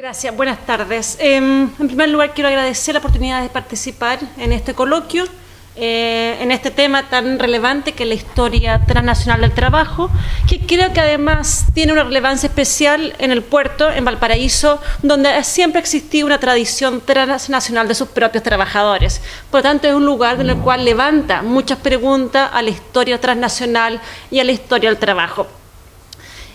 Gracias, buenas tardes. En primer lugar, quiero agradecer la oportunidad de participar en este coloquio, en este tema tan relevante que es la historia transnacional del trabajo, que creo que además tiene una relevancia especial en el puerto, en Valparaíso, donde siempre ha existido una tradición transnacional de sus propios trabajadores. Por lo tanto, es un lugar en el cual levanta muchas preguntas a la historia transnacional y a la historia del trabajo.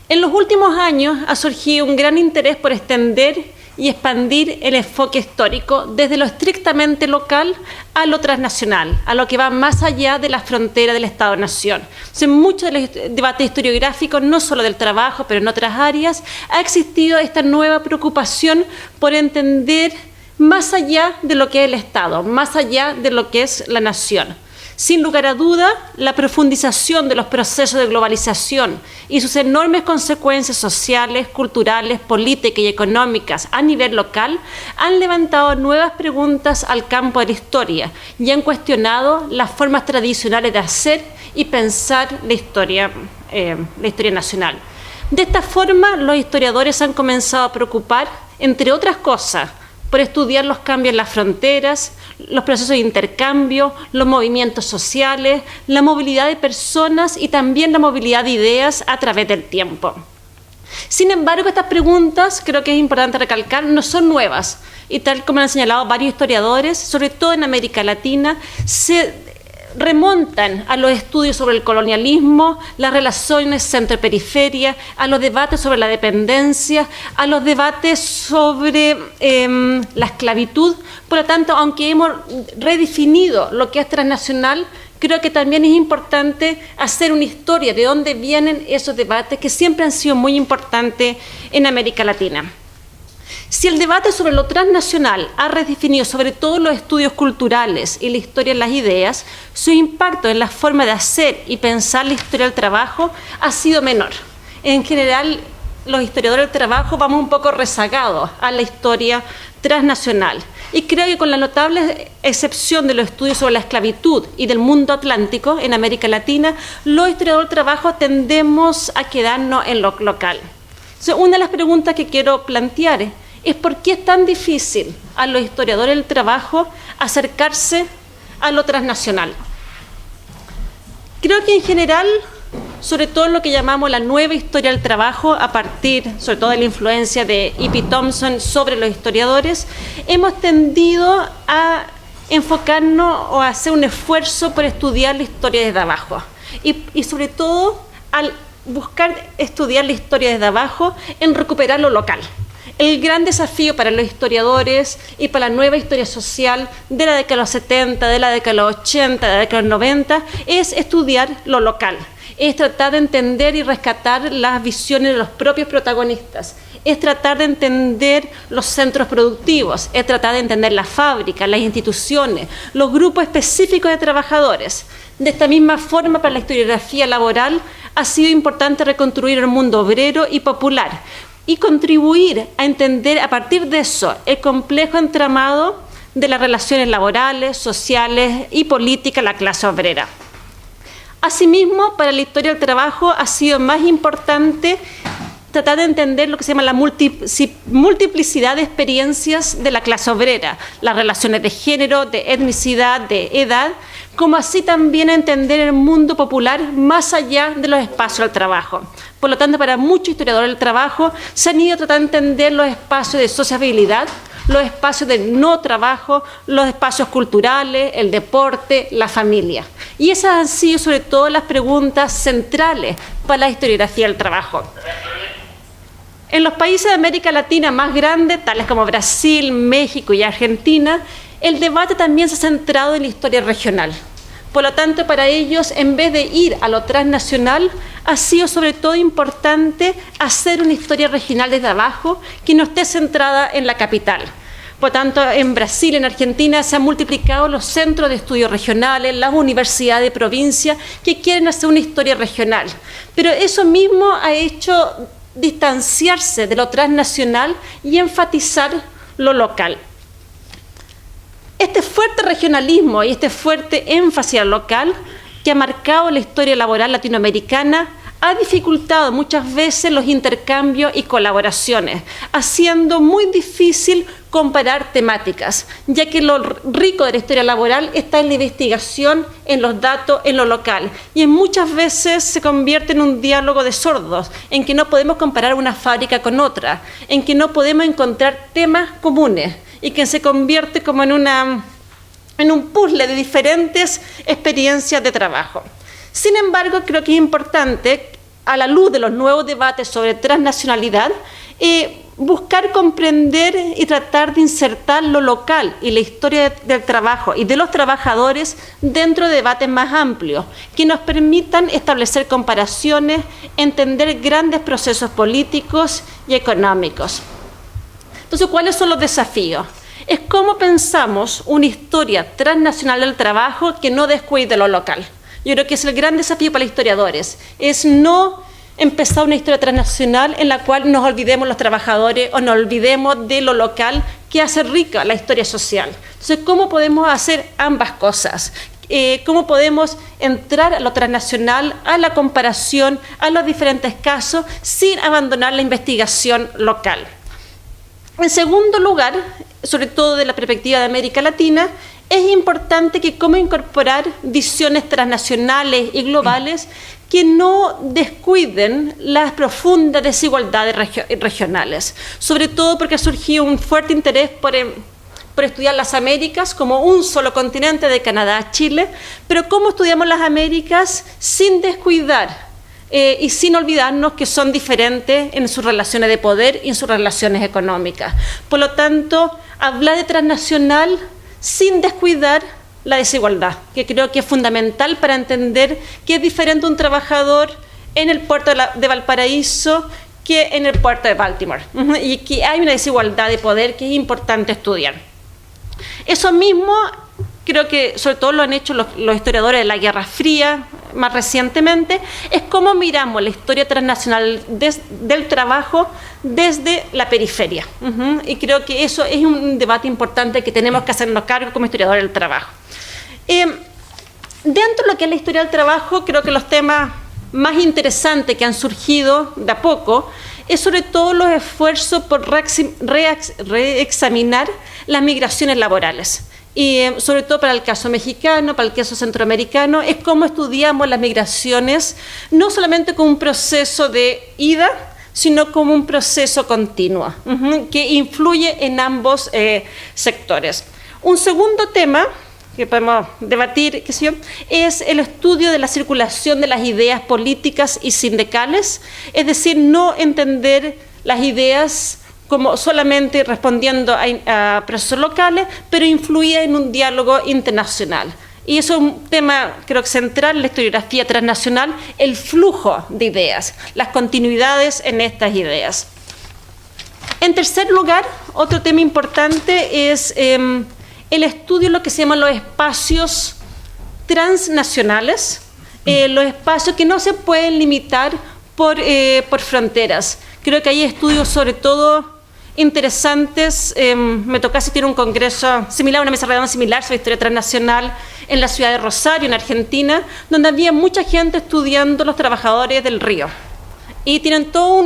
En los últimos años ha surgido un gran interés por extender y expandir el enfoque histórico desde lo estrictamente local a lo transnacional, a lo que va más allá de la frontera del Estado-Nación. En muchos de los debates historiográficos, no solo del trabajo, pero en otras áreas, ha existido esta nueva preocupación por entender más allá de lo que es el Estado, más allá de lo que es la nación. Sin lugar a duda, la profundización de los procesos de globalización y sus enormes consecuencias sociales, culturales, políticas y económicas a nivel local han levantado nuevas preguntas al campo de la historia y han cuestionado las formas tradicionales de hacer y pensar la historia nacional. De esta forma, los historiadores han comenzado a preocupar, entre otras cosas, por estudiar los cambios en las fronteras, los procesos de intercambio, los movimientos sociales, la movilidad de personas y también la movilidad de ideas a través del tiempo. Sin embargo, estas preguntas, creo que es importante recalcar, no son nuevas y tal como han señalado varios historiadores, sobre todo en América Latina, se remontan a los estudios sobre el colonialismo, las relaciones centro-periferia, a los debates sobre la dependencia, a los debates sobre la esclavitud. Por lo tanto, aunque hemos redefinido lo que es transnacional, creo que también es importante hacer una historia de dónde vienen esos debates que siempre han sido muy importantes en América Latina. Si el debate sobre lo transnacional ha redefinido sobre todo los estudios culturales y la historia de las ideas, su impacto en la forma de hacer y pensar la historia del trabajo ha sido menor. En general, los historiadores del trabajo vamos un poco rezagados a la historia transnacional. Y creo que con la notable excepción de los estudios sobre la esclavitud y del mundo atlántico en América Latina, los historiadores del trabajo tendemos a quedarnos en lo local. Entonces, una de las preguntas que quiero plantear es por qué es tan difícil a los historiadores del trabajo acercarse a lo transnacional. Creo que en general, sobre todo en lo que llamamos la nueva historia del trabajo, a partir sobre todo de la influencia de E.P. Thompson sobre los historiadores, hemos tendido a enfocarnos o a hacer un esfuerzo por estudiar la historia desde abajo y sobre todo al buscar estudiar la historia desde abajo en recuperar lo local. El gran desafío para los historiadores y para la nueva historia social de la década de los 70, de la década de los 80, de la década de los 90, es estudiar lo local. Es tratar de entender y rescatar las visiones de los propios protagonistas. Es tratar de entender los centros productivos. Es tratar de entender las fábricas, las instituciones, los grupos específicos de trabajadores. De esta misma forma, para la historiografía laboral, ha sido importante reconstruir el mundo obrero y popular y contribuir a entender a partir de eso el complejo entramado de las relaciones laborales, sociales y políticas de la clase obrera. Asimismo, para la historia del trabajo ha sido más importante tratar de entender lo que se llama la multiplicidad de experiencias de la clase obrera, las relaciones de género, de etnicidad, de edad, como así también entender el mundo popular más allá de los espacios del trabajo. Por lo tanto, para muchos historiadores del trabajo se han ido tratando de entender los espacios de sociabilidad, los espacios de no trabajo, los espacios culturales, el deporte, la familia. Y esas han sido sobre todo las preguntas centrales para la historiografía del trabajo. En los países de América Latina más grandes, tales como Brasil, México y Argentina, el debate también se ha centrado en la historia regional. Por lo tanto, para ellos, en vez de ir a lo transnacional, ha sido sobre todo importante hacer una historia regional desde abajo que no esté centrada en la capital. Por tanto, en Brasil, en Argentina, se han multiplicado los centros de estudios regionales, las universidades de provincia que quieren hacer una historia regional. Pero eso mismo ha hecho distanciarse de lo transnacional y enfatizar lo local. Este fuerte regionalismo y este fuerte énfasis al local que ha marcado la historia laboral latinoamericana ha dificultado muchas veces los intercambios y colaboraciones, haciendo muy difícil comparar temáticas, ya que lo rico de la historia laboral está en la investigación, en los datos, en lo local, y muchas veces se convierte en un diálogo de sordos, en que no podemos comparar una fábrica con otra, en que no podemos encontrar temas comunes, y que se convierte como en un puzzle de diferentes experiencias de trabajo. Sin embargo, creo que es importante, a la luz de los nuevos debates sobre transnacionalidad, buscar comprender y tratar de insertar lo local y la historia del trabajo y de los trabajadores dentro de debates más amplios, que nos permitan establecer comparaciones, entender grandes procesos políticos y económicos. Entonces, ¿cuáles son los desafíos? Es cómo pensamos una historia transnacional del trabajo que no descuide lo local. Yo creo que es el gran desafío para los historiadores, es no empezar una historia transnacional en la cual nos olvidemos los trabajadores o nos olvidemos de lo local que hace rica la historia social. Entonces, ¿cómo podemos hacer ambas cosas? ¿Cómo podemos entrar a lo transnacional, a la comparación, a los diferentes casos, sin abandonar la investigación local? En segundo lugar, sobre todo de la perspectiva de América Latina, es importante que cómo incorporar visiones transnacionales y globales que no descuiden las profundas desigualdades regionales, sobre todo porque ha surgido un fuerte interés por estudiar las Américas como un solo continente de Canadá a Chile, pero cómo estudiamos las Américas sin descuidar y sin olvidarnos que son diferentes en sus relaciones de poder y en sus relaciones económicas. Por lo tanto, hablar de transnacional sin descuidar la desigualdad, que creo que es fundamental para entender que es diferente un trabajador en el puerto de Valparaíso que en el puerto de Baltimore, y que hay una desigualdad de poder que es importante estudiar. Eso mismo creo que sobre todo lo han hecho los historiadores de la Guerra Fría más recientemente, es cómo miramos la historia transnacional del trabajo desde la periferia. Y creo que eso es un debate importante que tenemos que hacernos cargo como historiadores del trabajo. Dentro de lo que es la historia del trabajo, creo que los temas más interesantes que han surgido de a poco es sobre todo los esfuerzos por reexaminar las migraciones laborales. Y sobre todo para el caso mexicano, para el caso centroamericano, es cómo estudiamos las migraciones, no solamente como un proceso de ida, sino como un proceso continuo, que influye en ambos sectores. Un segundo tema que podemos debatir, es el estudio de la circulación de las ideas políticas y sindicales, es decir, no entender las ideas como solamente respondiendo a procesos locales, pero influía en un diálogo internacional. Y eso es un tema, creo que central en la historiografía transnacional, el flujo de ideas, las continuidades en estas ideas. En tercer lugar, otro tema importante es el estudio de lo que se llaman los espacios transnacionales, los espacios que no se pueden limitar por fronteras. Creo que hay estudios sobre todo interesantes. Me tocó asistir a un congreso similar, una mesa redonda similar sobre historia transnacional en la ciudad de Rosario, en Argentina, donde había mucha gente estudiando los trabajadores del río. Y tienen toda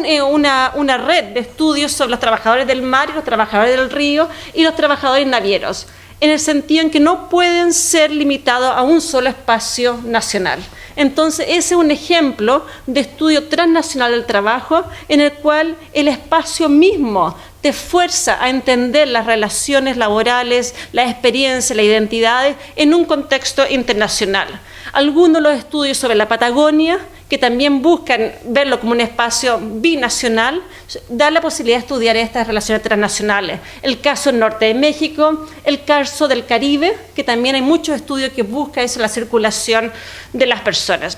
una red de estudios sobre los trabajadores del mar y los trabajadores del río y los trabajadores navieros, en el sentido en que no pueden ser limitados a un solo espacio nacional. Entonces, ese es un ejemplo de estudio transnacional del trabajo en el cual el espacio mismo te fuerza a entender las relaciones laborales, las experiencias, las identidades en un contexto internacional. Algunos de los estudios sobre la Patagonia, que también buscan verlo como un espacio binacional, da la posibilidad de estudiar estas relaciones transnacionales. El caso del norte de México, el caso del Caribe, que también hay muchos estudios que buscan eso, la circulación de las personas.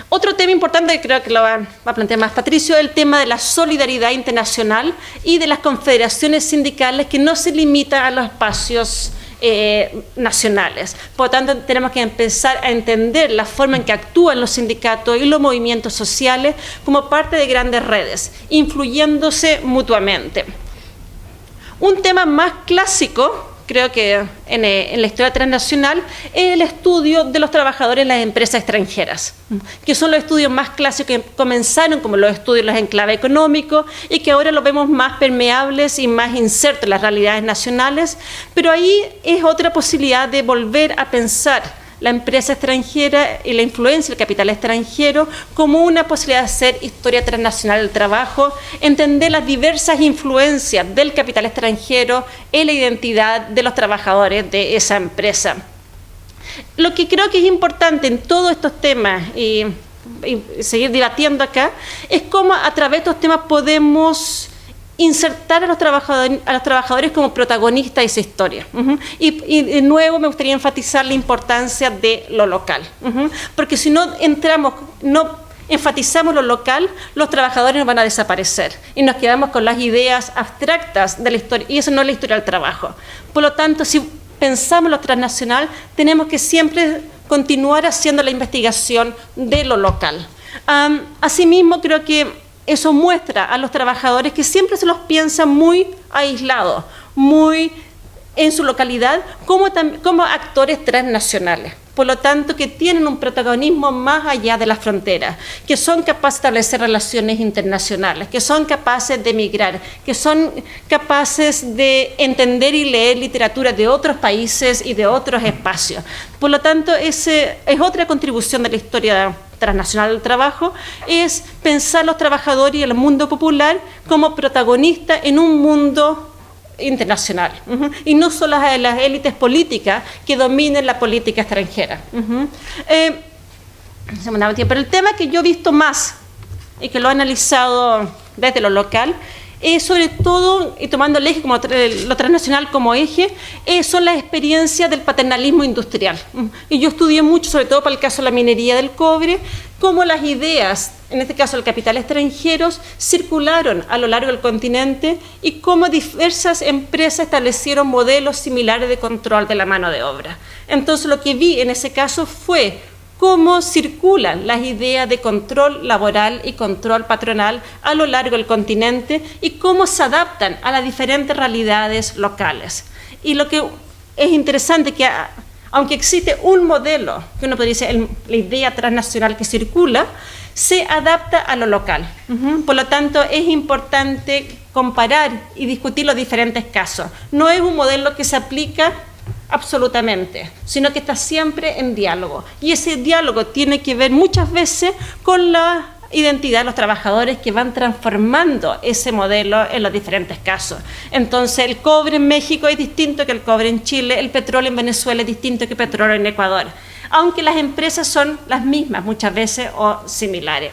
Otro tema importante que creo que lo va a plantear más Patricio es el tema de la solidaridad internacional y de las confederaciones sindicales que no se limitan a los espacios nacionales. Por lo tanto, tenemos que empezar a entender la forma en que actúan los sindicatos y los movimientos sociales como parte de grandes redes, influyéndose mutuamente. Un tema más clásico creo que en la historia transnacional, es el estudio de los trabajadores en las empresas extranjeras, que son los estudios más clásicos que comenzaron como los estudios en clave económico y que ahora los vemos más permeables y más insertos en las realidades nacionales, pero ahí es otra posibilidad de volver a pensar la empresa extranjera y la influencia del capital extranjero como una posibilidad de hacer historia transnacional del trabajo, entender las diversas influencias del capital extranjero en la identidad de los trabajadores de esa empresa. Lo que creo que es importante en todos estos temas y seguir debatiendo acá es cómo a través de estos temas podemos insertar a los trabajadores como protagonistas de esa historia. Y de nuevo me gustaría enfatizar la importancia de lo local, porque si no enfatizamos lo local, los trabajadores nos van a desaparecer y nos quedamos con las ideas abstractas de la historia, y eso no es la historia del trabajo. Por lo tanto, si pensamos lo transnacional, tenemos que siempre continuar haciendo la investigación de lo local. Asimismo, creo que eso muestra a los trabajadores que siempre se los piensa muy aislados, muy en su localidad, como actores transnacionales. Por lo tanto, que tienen un protagonismo más allá de las fronteras, que son capaces de establecer relaciones internacionales, que son capaces de emigrar, que son capaces de entender y leer literatura de otros países y de otros espacios. Por lo tanto, esa es otra contribución de la historia transnacional del trabajo, es pensar los trabajadores y el mundo popular como protagonistas en un mundo internacional, y no solo las élites políticas que dominen la política extranjera. Pero el tema que yo he visto más y que lo he analizado desde lo local sobre todo, y tomando el eje como lo transnacional como eje, son las experiencias del paternalismo industrial. Y yo estudié mucho, sobre todo para el caso de la minería del cobre, cómo las ideas, en este caso el capital extranjeros, circularon a lo largo del continente y cómo diversas empresas establecieron modelos similares de control de la mano de obra. Entonces lo que vi en ese caso fue cómo circulan las ideas de control laboral y control patronal a lo largo del continente y cómo se adaptan a las diferentes realidades locales. Y lo que es interesante que aunque existe un modelo, que uno podría decir la idea transnacional que circula, se adapta a lo local. Por lo tanto, es importante comparar y discutir los diferentes casos. No es un modelo que se aplica absolutamente, sino que está siempre en diálogo. Y ese diálogo tiene que ver muchas veces con la identidad de los trabajadores que van transformando ese modelo en los diferentes casos. Entonces, el cobre en México es distinto que el cobre en Chile, el petróleo en Venezuela es distinto que el petróleo en Ecuador, aunque las empresas son las mismas muchas veces o similares.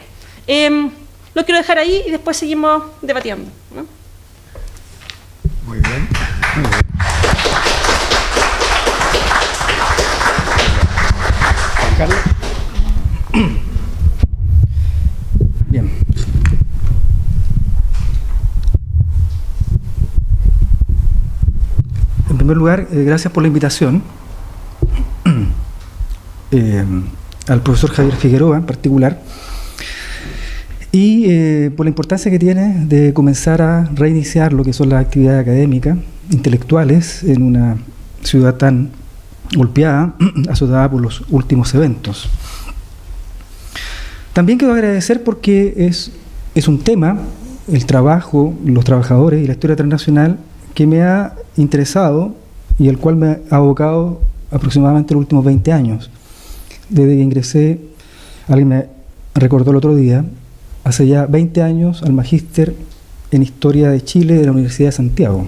Lo quiero dejar ahí y después seguimos debatiendo, ¿no? Muy bien. Muy bien. Carlos. Bien. En primer lugar, gracias por la invitación. Al profesor Javier Figueroa en particular, y por la importancia que tiene de comenzar a reiniciar lo que son las actividades académicas, intelectuales, en una ciudad tan golpeada, azotada por los últimos eventos. También quiero agradecer porque es un tema, el trabajo, los trabajadores y la historia transnacional, que me ha interesado y el cual me ha abocado aproximadamente los últimos 20 años. Desde que ingresé, alguien me recordó el otro día, hace ya 20 años al magíster en Historia de Chile de la Universidad de Santiago.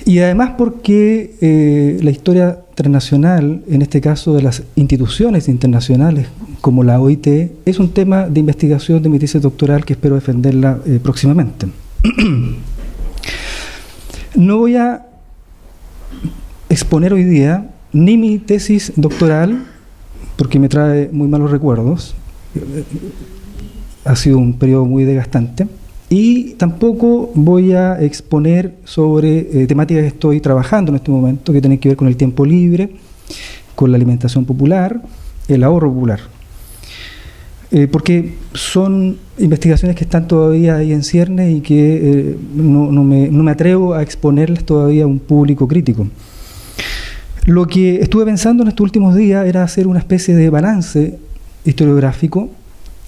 Y además porque la historia transnacional, en este caso de las instituciones internacionales como la OIT, es un tema de investigación de mi tesis doctoral que espero defenderla próximamente. No voy a exponer hoy día ni mi tesis doctoral, porque me trae muy malos recuerdos, ha sido un periodo muy desgastante, y tampoco voy a exponer sobre temáticas que estoy trabajando en este momento, que tienen que ver con el tiempo libre, con la alimentación popular, el ahorro popular. porque son investigaciones que están todavía ahí en ciernes y que no me atrevo a exponerlas todavía a un público crítico. Lo que estuve pensando en estos últimos días era hacer una especie de balance historiográfico,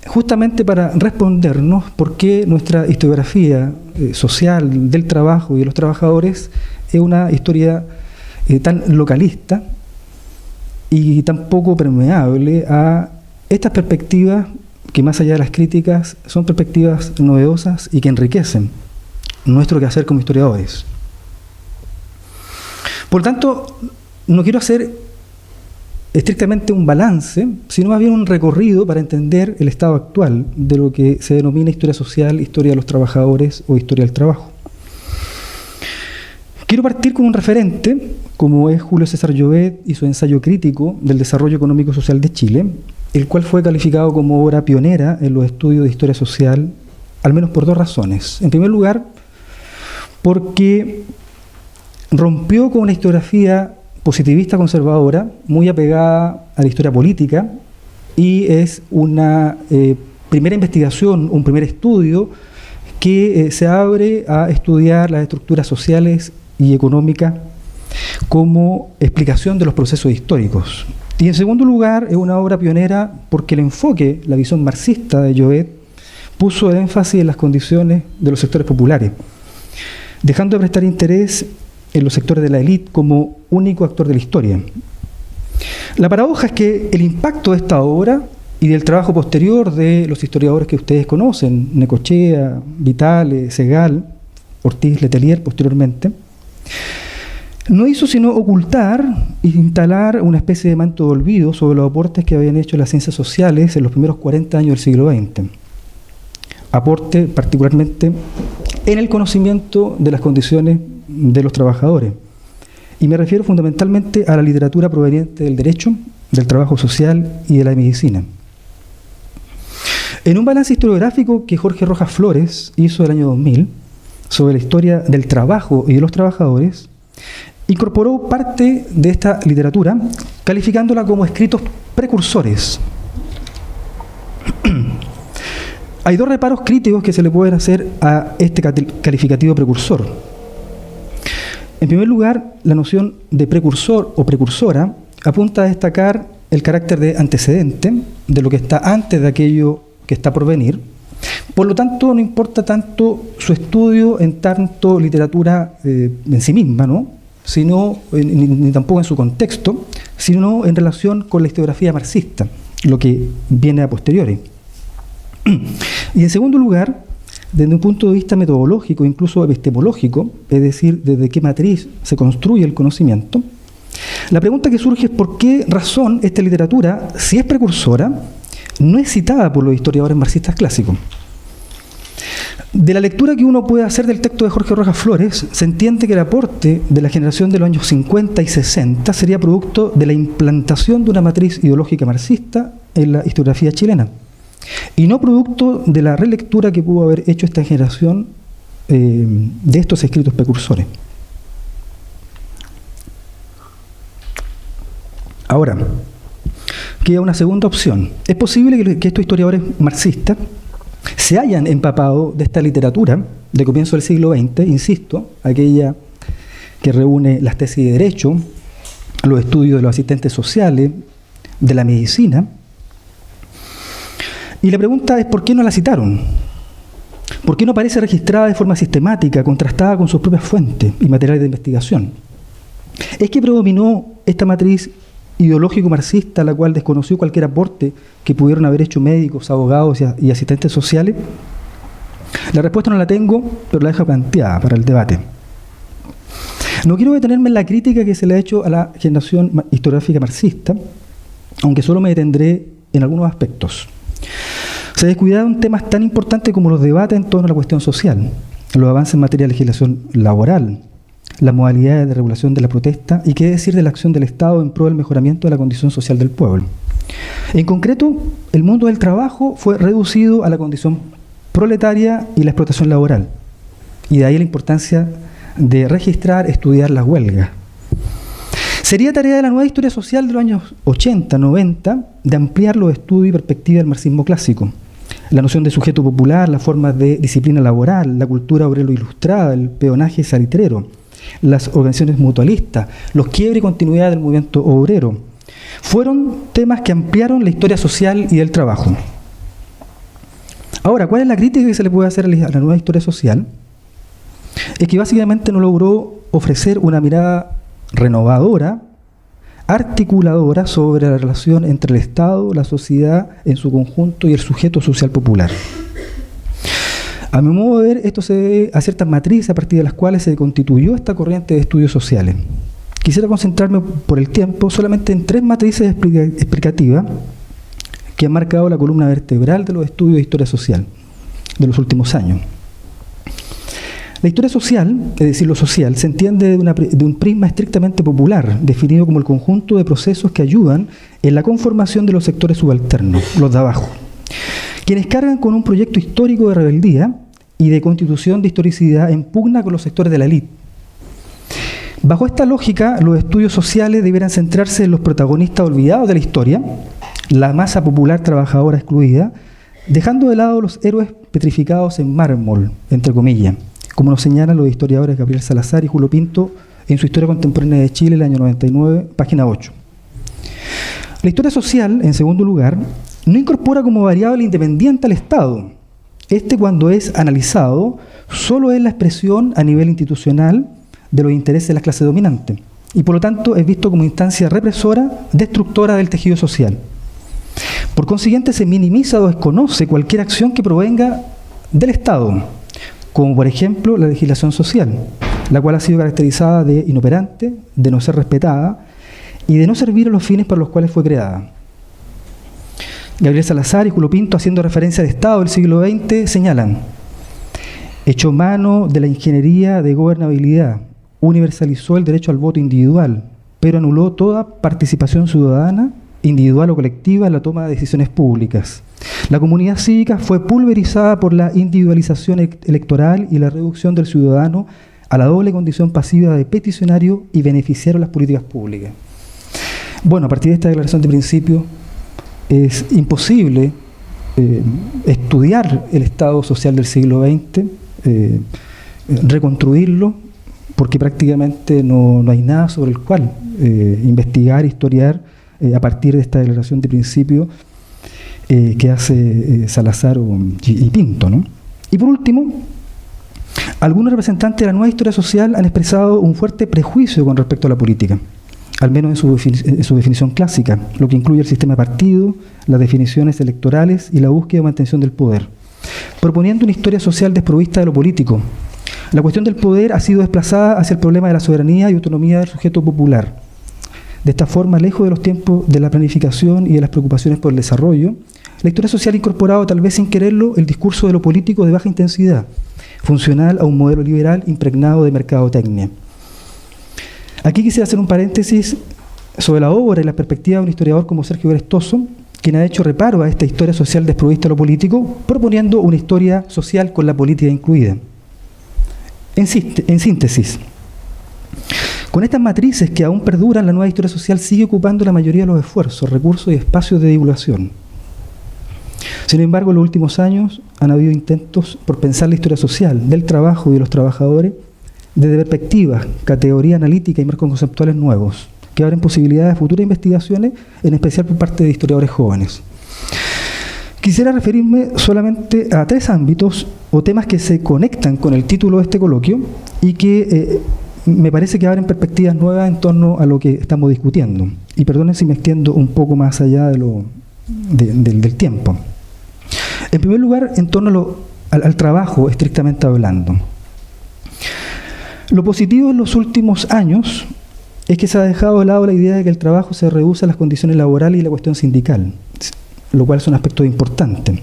justamente para respondernos por qué nuestra historiografía social del trabajo y de los trabajadores es una historia tan localista y tan poco permeable a estas perspectivas que, más allá de las críticas, son perspectivas novedosas y que enriquecen nuestro quehacer como historiadores. Por tanto, no quiero hacer estrictamente un balance, sino más bien un recorrido para entender el estado actual de lo que se denomina historia social, historia de los trabajadores o historia del trabajo. Quiero partir con un referente, como es Julio César Llobet y su ensayo crítico del desarrollo económico y social de Chile, el cual fue calificado como obra pionera en los estudios de historia social, al menos por dos razones. En primer lugar, porque rompió con una historiografía positivista conservadora, muy apegada a la historia política, y es una primera investigación, un primer estudio que se abre a estudiar las estructuras sociales y económicas como explicación de los procesos históricos. Y en segundo lugar, es una obra pionera porque el enfoque, la visión marxista de Llobet, puso el énfasis en las condiciones de los sectores populares, dejando de prestar interés en los sectores de la élite como único actor de la historia. La paradoja es que el impacto de esta obra y del trabajo posterior de los historiadores que ustedes conocen, Necochea, Vitale, Segal, Ortiz, Letelier posteriormente, no hizo sino ocultar e instalar una especie de manto de olvido sobre los aportes que habían hecho las ciencias sociales en los primeros 40 años del siglo XX. Aporte particularmente en el conocimiento de las condiciones de los trabajadores. Y me refiero fundamentalmente a la literatura proveniente del derecho, del trabajo social y de la medicina. En un balance historiográfico que Jorge Rojas Flores hizo el año 2000 sobre la historia del trabajo y de los trabajadores, incorporó parte de esta literatura calificándola como escritos precursores. Hay dos reparos críticos que se le pueden hacer a este calificativo precursor. En primer lugar, la noción de precursor o precursora apunta a destacar el carácter de antecedente de lo que está antes de aquello que está por venir. Por lo tanto, no importa tanto su estudio en tanto literatura en sí misma, ¿no? Sino, ni tampoco en su contexto, sino en relación con la historiografía marxista, lo que viene a posteriori. Y en segundo lugar, desde un punto de vista metodológico, incluso epistemológico, es decir, desde qué matriz se construye el conocimiento, la pregunta que surge es por qué razón esta literatura, si es precursora, no es citada por los historiadores marxistas clásicos. De la lectura que uno puede hacer del texto de Jorge Rojas Flores, se entiende que el aporte de la generación de los años 50 y 60 sería producto de la implantación de una matriz ideológica marxista en la historiografía chilena, y no producto de la relectura que pudo haber hecho esta generación de estos escritos precursores. Ahora, queda una segunda opción. Es posible que estos historiadores marxistas se hayan empapado de esta literatura de comienzo del siglo XX, insisto, aquella que reúne las tesis de derecho, los estudios de los asistentes sociales, de la medicina. Y la pregunta es, ¿por qué no la citaron? ¿Por qué no aparece registrada de forma sistemática, contrastada con sus propias fuentes y materiales de investigación? ¿Es que predominó esta matriz ideológico-marxista, la cual desconoció cualquier aporte que pudieron haber hecho médicos, abogados y asistentes sociales? La respuesta no la tengo, pero la dejo planteada para el debate. No quiero detenerme en la crítica que se le ha hecho a la generación historiográfica marxista, aunque solo me detendré en algunos aspectos. Se descuidaron temas tan importantes como los debates en torno a la cuestión social, los avances en materia de legislación laboral, las modalidades de regulación de la protesta y qué decir de la acción del Estado en pro del mejoramiento de la condición social del pueblo. En concreto, el mundo del trabajo fue reducido a la condición proletaria y la explotación laboral, y de ahí la importancia de registrar, estudiar las huelgas. Sería tarea de la nueva historia social de los años 80, 90, de ampliar los estudios y perspectivas del marxismo clásico. La noción de sujeto popular, las formas de disciplina laboral, la cultura obrero-ilustrada, el peonaje salitrero, las organizaciones mutualistas, los quiebres y continuidad del movimiento obrero, fueron temas que ampliaron la historia social y del trabajo. Ahora, ¿cuál es la crítica que se le puede hacer a la nueva historia social? Es que básicamente no logró ofrecer una mirada renovadora, articuladora sobre la relación entre el Estado, la sociedad en su conjunto y el sujeto social popular. A mi modo de ver, esto se debe a ciertas matrices a partir de las cuales se constituyó esta corriente de estudios sociales. Quisiera concentrarme por el tiempo solamente en 3 matrices explicativas que han marcado la columna vertebral de los estudios de historia social de los últimos años. La historia social, es decir, lo social, se entiende de un prisma estrictamente popular, definido como el conjunto de procesos que ayudan en la conformación de los sectores subalternos, los de abajo, quienes cargan con un proyecto histórico de rebeldía y de constitución de historicidad en pugna con los sectores de la élite. Bajo esta lógica, los estudios sociales deberán centrarse en los protagonistas olvidados de la historia, la masa popular trabajadora excluida, dejando de lado los héroes petrificados en mármol, entre comillas, como nos señalan los historiadores Gabriel Salazar y Julio Pinto en su Historia Contemporánea de Chile, el año 99, página 8. La historia social, en segundo lugar, no incorpora como variable independiente al Estado. Cuando es analizado, solo es la expresión a nivel institucional de los intereses de las clases dominantes, y por lo tanto es visto como instancia represora, destructora del tejido social. Por consiguiente, se minimiza o desconoce cualquier acción que provenga del Estado, como por ejemplo la legislación social, la cual ha sido caracterizada de inoperante, de no ser respetada y de no servir a los fines para los cuales fue creada. Gabriel Salazar y Julio Pinto, haciendo referencia al Estado del siglo XX, señalan: echó mano de la ingeniería de gobernabilidad, universalizó el derecho al voto individual, pero anuló toda participación ciudadana, individual o colectiva, en la toma de decisiones públicas. La comunidad cívica fue pulverizada por la individualización electoral y la reducción del ciudadano a la doble condición pasiva de peticionario y beneficiario de las políticas públicas. Bueno, a partir de esta declaración de principio, es imposible estudiar el Estado social del siglo XX, reconstruirlo, porque prácticamente no hay nada sobre el cual investigar, historiar, a partir de esta declaración de principio que hace Salazar y Pinto, ¿no? Y por último, algunos representantes de la nueva historia social han expresado un fuerte prejuicio con respecto a la política, al menos en su definición clásica, lo que incluye el sistema de partido, las definiciones electorales y la búsqueda de mantención del poder, proponiendo una historia social desprovista de lo político. La cuestión del poder ha sido desplazada hacia el problema de la soberanía y autonomía del sujeto popular. De esta forma, lejos de los tiempos de la planificación y de las preocupaciones por el desarrollo, la historia social ha incorporado, tal vez sin quererlo, el discurso de lo político de baja intensidad, funcional a un modelo liberal impregnado de mercadotecnia. Aquí quisiera hacer un paréntesis sobre la obra y la perspectiva de un historiador como Sergio Brestoso, quien ha hecho reparo a esta historia social desprovista de lo político, proponiendo una historia social con la política incluida. En síntesis, con estas matrices que aún perduran, la nueva historia social sigue ocupando la mayoría de los esfuerzos, recursos y espacios de divulgación. Sin embargo, en los últimos años han habido intentos por pensar la historia social del trabajo y de los trabajadores desde perspectivas, categorías analíticas y marcos conceptuales nuevos, que abren posibilidades de futuras investigaciones, en especial por parte de historiadores jóvenes. Quisiera referirme solamente a 3 ámbitos o temas que se conectan con el título de este coloquio y que me parece que abren perspectivas nuevas en torno a lo que estamos discutiendo. Y perdonen si me extiendo un poco más allá del tiempo. En primer lugar, en torno al trabajo, estrictamente hablando. Lo positivo en los últimos años es que se ha dejado de lado la idea de que el trabajo se reduce a las condiciones laborales y la cuestión sindical, lo cual son aspectos importantes,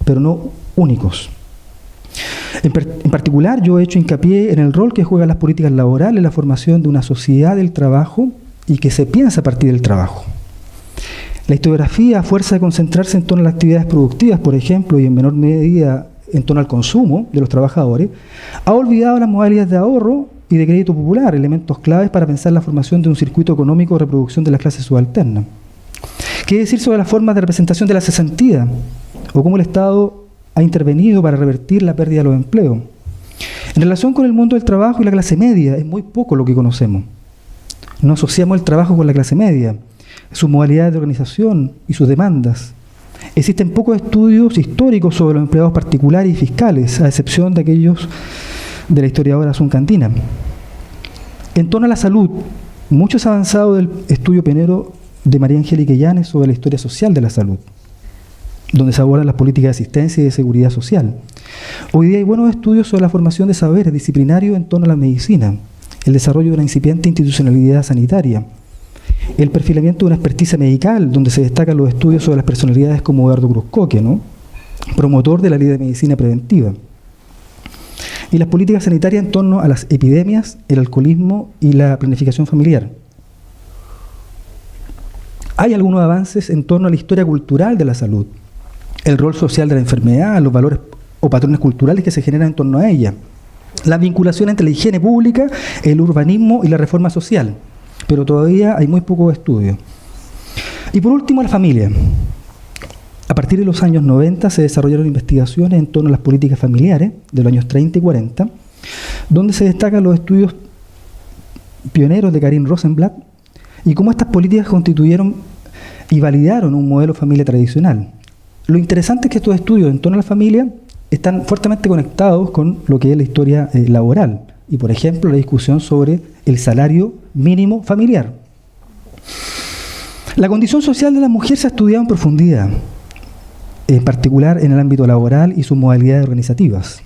pero no únicos. En particular, yo he hecho hincapié en el rol que juegan las políticas laborales en la formación de una sociedad del trabajo y que se piensa a partir del trabajo. La historiografía, a fuerza de concentrarse en torno a las actividades productivas, por ejemplo, y en menor medida en torno al consumo de los trabajadores, ha olvidado las modalidades de ahorro y de crédito popular, elementos claves para pensar la formación de un circuito económico de reproducción de las clases subalternas, ¿Qué decir sobre las formas de representación de la cesantía? ¿O cómo el Estado ha intervenido para revertir la pérdida de los empleos? En relación con el mundo del trabajo y la clase media, es muy poco lo que conocemos. No asociamos el trabajo con la clase media, sus modalidades de organización y sus demandas. Existen pocos estudios históricos sobre los empleados particulares y fiscales, a excepción de aquellos de la historiadora Asunción Cantina. En torno a la salud, mucho se ha avanzado del estudio pionero de María Angélica Illanes sobre la historia social de la salud, donde se abordan las políticas de asistencia y de seguridad social. Hoy día hay buenos estudios sobre la formación de saberes disciplinarios en torno a la medicina, el desarrollo de una incipiente institucionalidad sanitaria, el perfilamiento de una experticia medical, donde se destacan los estudios sobre las personalidades como Eduardo Cruz-Coke, ¿no?, promotor de la ley de medicina preventiva, y las políticas sanitarias en torno a las epidemias, el alcoholismo y la planificación familiar. Hay algunos avances en torno a la historia cultural de la salud, el rol social de la enfermedad, los valores o patrones culturales que se generan en torno a ella, la vinculación entre la higiene pública, el urbanismo y la reforma social, pero todavía hay muy pocos estudios. Y por último, la familia. A partir de los años 90 se desarrollaron investigaciones en torno a las políticas familiares de los años 30 y 40, donde se destacan los estudios pioneros de Karin Rosenblatt y cómo estas políticas constituyeron y validaron un modelo de familia tradicional. Lo interesante es que estos estudios en torno a la familia están fuertemente conectados con lo que es la historia laboral y, por ejemplo, la discusión sobre el salario mínimo familiar. La condición social de la mujer se ha estudiado en profundidad, en particular en el ámbito laboral y sus modalidades organizativas.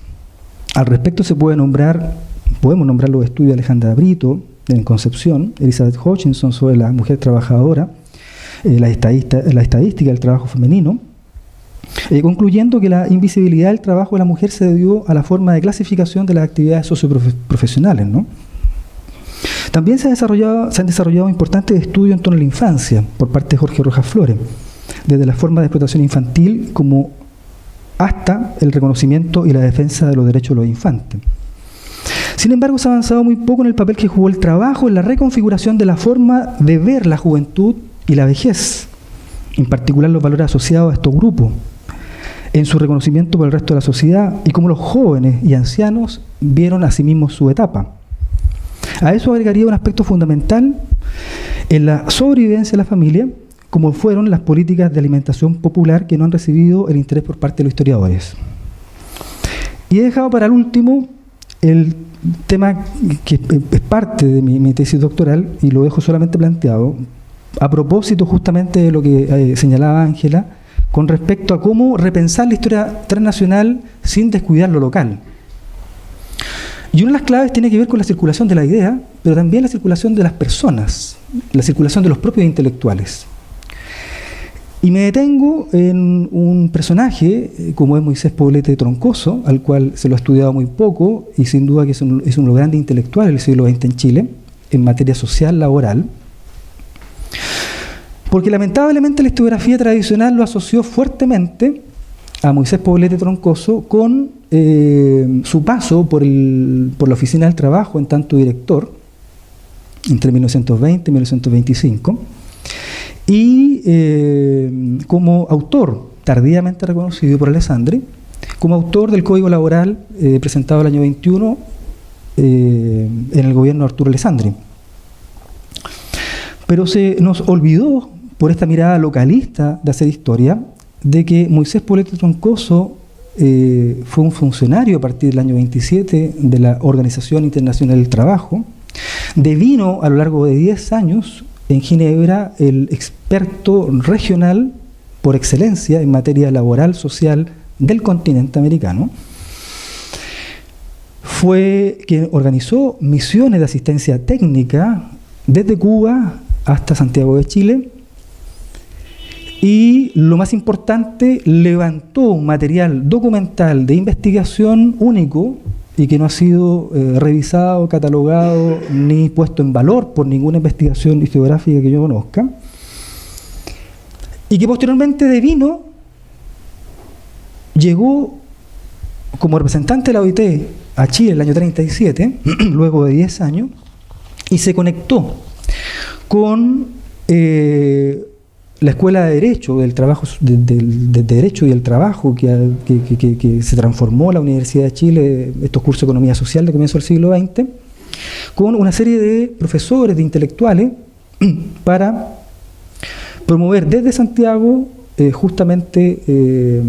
Al respecto podemos nombrar los estudios de Alejandra Brito en Concepción, Elizabeth Hutchinson sobre la mujer trabajadora, la estadística del trabajo femenino, concluyendo que la invisibilidad del trabajo de la mujer se debió a la forma de clasificación de las actividades socioprofesionales, ¿no? También se han desarrollado importantes estudios en torno a la infancia por parte de Jorge Rojas Flores, desde la forma de explotación infantil como hasta el reconocimiento y la defensa de los derechos de los infantes. Sin embargo, se ha avanzado muy poco en el papel que jugó el trabajo en la reconfiguración de la forma de ver la juventud y la vejez, en particular los valores asociados a estos grupos, en su reconocimiento por el resto de la sociedad y cómo los jóvenes y ancianos vieron a sí mismos su etapa. A eso agregaría un aspecto fundamental en la sobrevivencia de la familia, como fueron las políticas de alimentación popular que no han recibido el interés por parte de los historiadores. Y he dejado para el último el tema que es parte de mi tesis doctoral y lo dejo solamente planteado a propósito justamente de lo que señalaba Ángela con respecto a cómo repensar la historia transnacional sin descuidar lo local. Y una de las claves tiene que ver con la circulación de la idea, pero también la circulación de las personas, la circulación de los propios intelectuales. Y me detengo en un personaje como es Moisés Poblete Troncoso, al cual se lo ha estudiado muy poco y sin duda que es uno de los grandes intelectuales del siglo XX en Chile, en materia social, laboral, porque lamentablemente la historiografía tradicional lo asoció fuertemente a Moisés Poblete Troncoso con su paso por la Oficina del Trabajo en tanto director, entre 1920 y 1925, y como autor, tardíamente reconocido por Alessandri, como autor del Código Laboral presentado el año 21 en el gobierno de Arturo Alessandri. Pero se nos olvidó, por esta mirada localista de hacer historia, de que Moisés Poblete Troncoso fue un funcionario a partir del año 27 de la Organización Internacional del Trabajo, devino a lo largo de 10 años en Ginebra el experto regional por excelencia en materia laboral, social del continente americano. Fue quien organizó misiones de asistencia técnica desde Cuba hasta Santiago de Chile y, lo más importante, levantó un material documental de investigación único y que no ha sido revisado, catalogado ni puesto en valor por ninguna investigación historiográfica que yo conozca, y que posteriormente devino, llegó como representante de la OIT a Chile en el año 37, luego de 10 años, y se conectó con la Escuela de Derecho, del trabajo, del Derecho y el Trabajo, que se transformó la Universidad de Chile, estos cursos de Economía Social de comienzo del siglo XX, con una serie de profesores, de intelectuales, para promover desde Santiago justamente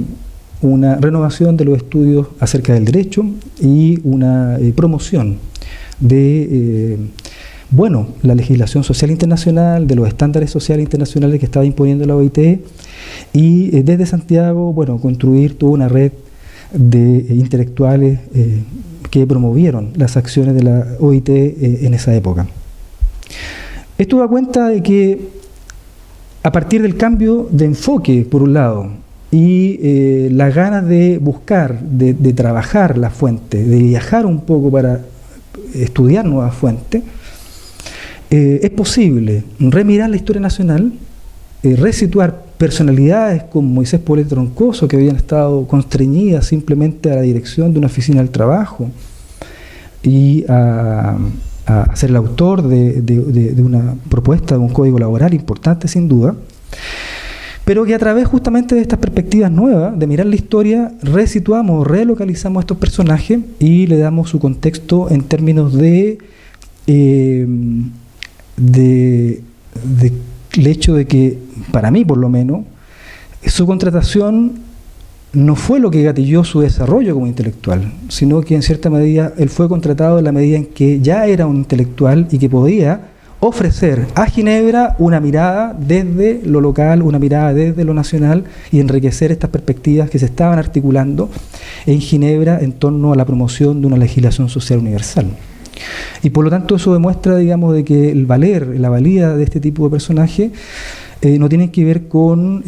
una renovación de los estudios acerca del derecho y una promoción de la legislación social internacional, de los estándares sociales internacionales que estaba imponiendo la OIT, y desde Santiago, construir toda una red de intelectuales que promovieron las acciones de la OIT en esa época. Esto da cuenta de que a partir del cambio de enfoque, por un lado, y las ganas de buscar, de trabajar la fuente, de viajar un poco para estudiar nuevas fuentes, es posible remirar la historia nacional, resituar personalidades como Moisés Poblete Troncoso, que habían estado constreñidas simplemente a la dirección de una oficina del trabajo y a ser el autor de una propuesta de un código laboral importante sin duda, pero que a través justamente de estas perspectivas nuevas, de mirar la historia, resituamos, relocalizamos a estos personajes y le damos su contexto en términos del hecho de que, para mí por lo menos, su contratación no fue lo que gatilló su desarrollo como intelectual, sino que en cierta medida él fue contratado en la medida en que ya era un intelectual y que podía ofrecer a Ginebra una mirada desde lo local, una mirada desde lo nacional y enriquecer estas perspectivas que se estaban articulando en Ginebra en torno a la promoción de una legislación social universal. Y por lo tanto eso demuestra, de que el valer, la valía de este tipo de personajes no tienen que ver con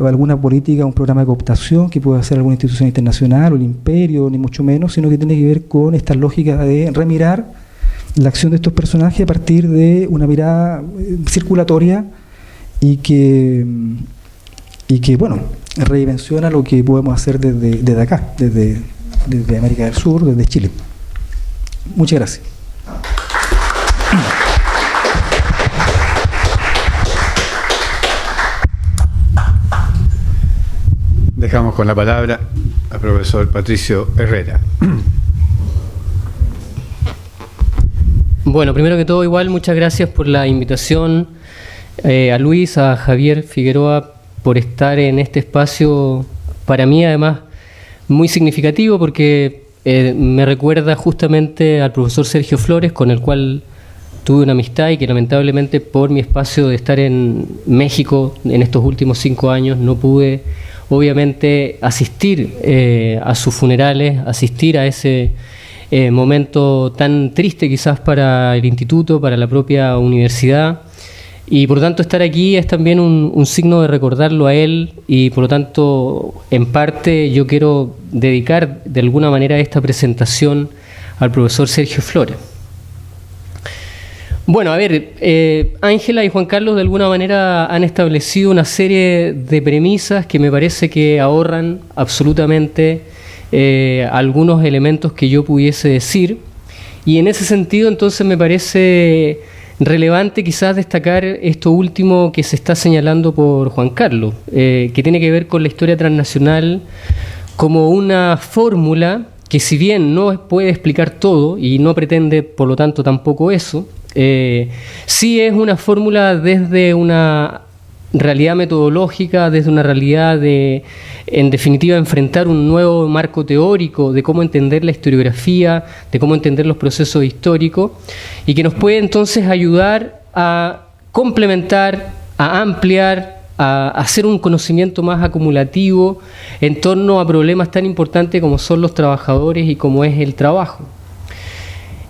alguna política, un programa de cooptación que pueda hacer alguna institución internacional o el imperio, ni mucho menos, sino que tiene que ver con esta lógica de remirar la acción de estos personajes a partir de una mirada circulatoria y que redimensiona lo que podemos hacer desde acá, desde América del Sur, desde Chile. Muchas gracias. Dejamos con la palabra al profesor Patricio Herrera. Bueno, primero que todo, igual, muchas gracias por la invitación a Luis, a Javier Figueroa, por estar en este espacio, para mí además muy significativo, porque me recuerda justamente al profesor Sergio Flores, con el cual tuve una amistad y que lamentablemente por mi espacio de estar en México en estos últimos 5 años no pude obviamente asistir a sus funerales, asistir a ese momento tan triste quizás para el instituto, para la propia universidad, y por lo tanto estar aquí es también un signo de recordarlo a él, y por lo tanto en parte yo quiero dedicar de alguna manera esta presentación al profesor Sergio Flores. Bueno, a ver, Ángela y Juan Carlos de alguna manera han establecido una serie de premisas que me parece que ahorran absolutamente algunos elementos que yo pudiese decir, y en ese sentido entonces me parece relevante quizás destacar esto último que se está señalando por Juan Carlos, que tiene que ver con la historia transnacional como una fórmula que, si bien no puede explicar todo y no pretende por lo tanto tampoco eso, sí es una fórmula desde una realidad metodológica, desde una realidad de, en definitiva, enfrentar un nuevo marco teórico de cómo entender la historiografía, de cómo entender los procesos históricos, y que nos puede entonces ayudar a complementar, a ampliar, a hacer un conocimiento más acumulativo en torno a problemas tan importantes como son los trabajadores y como es el trabajo.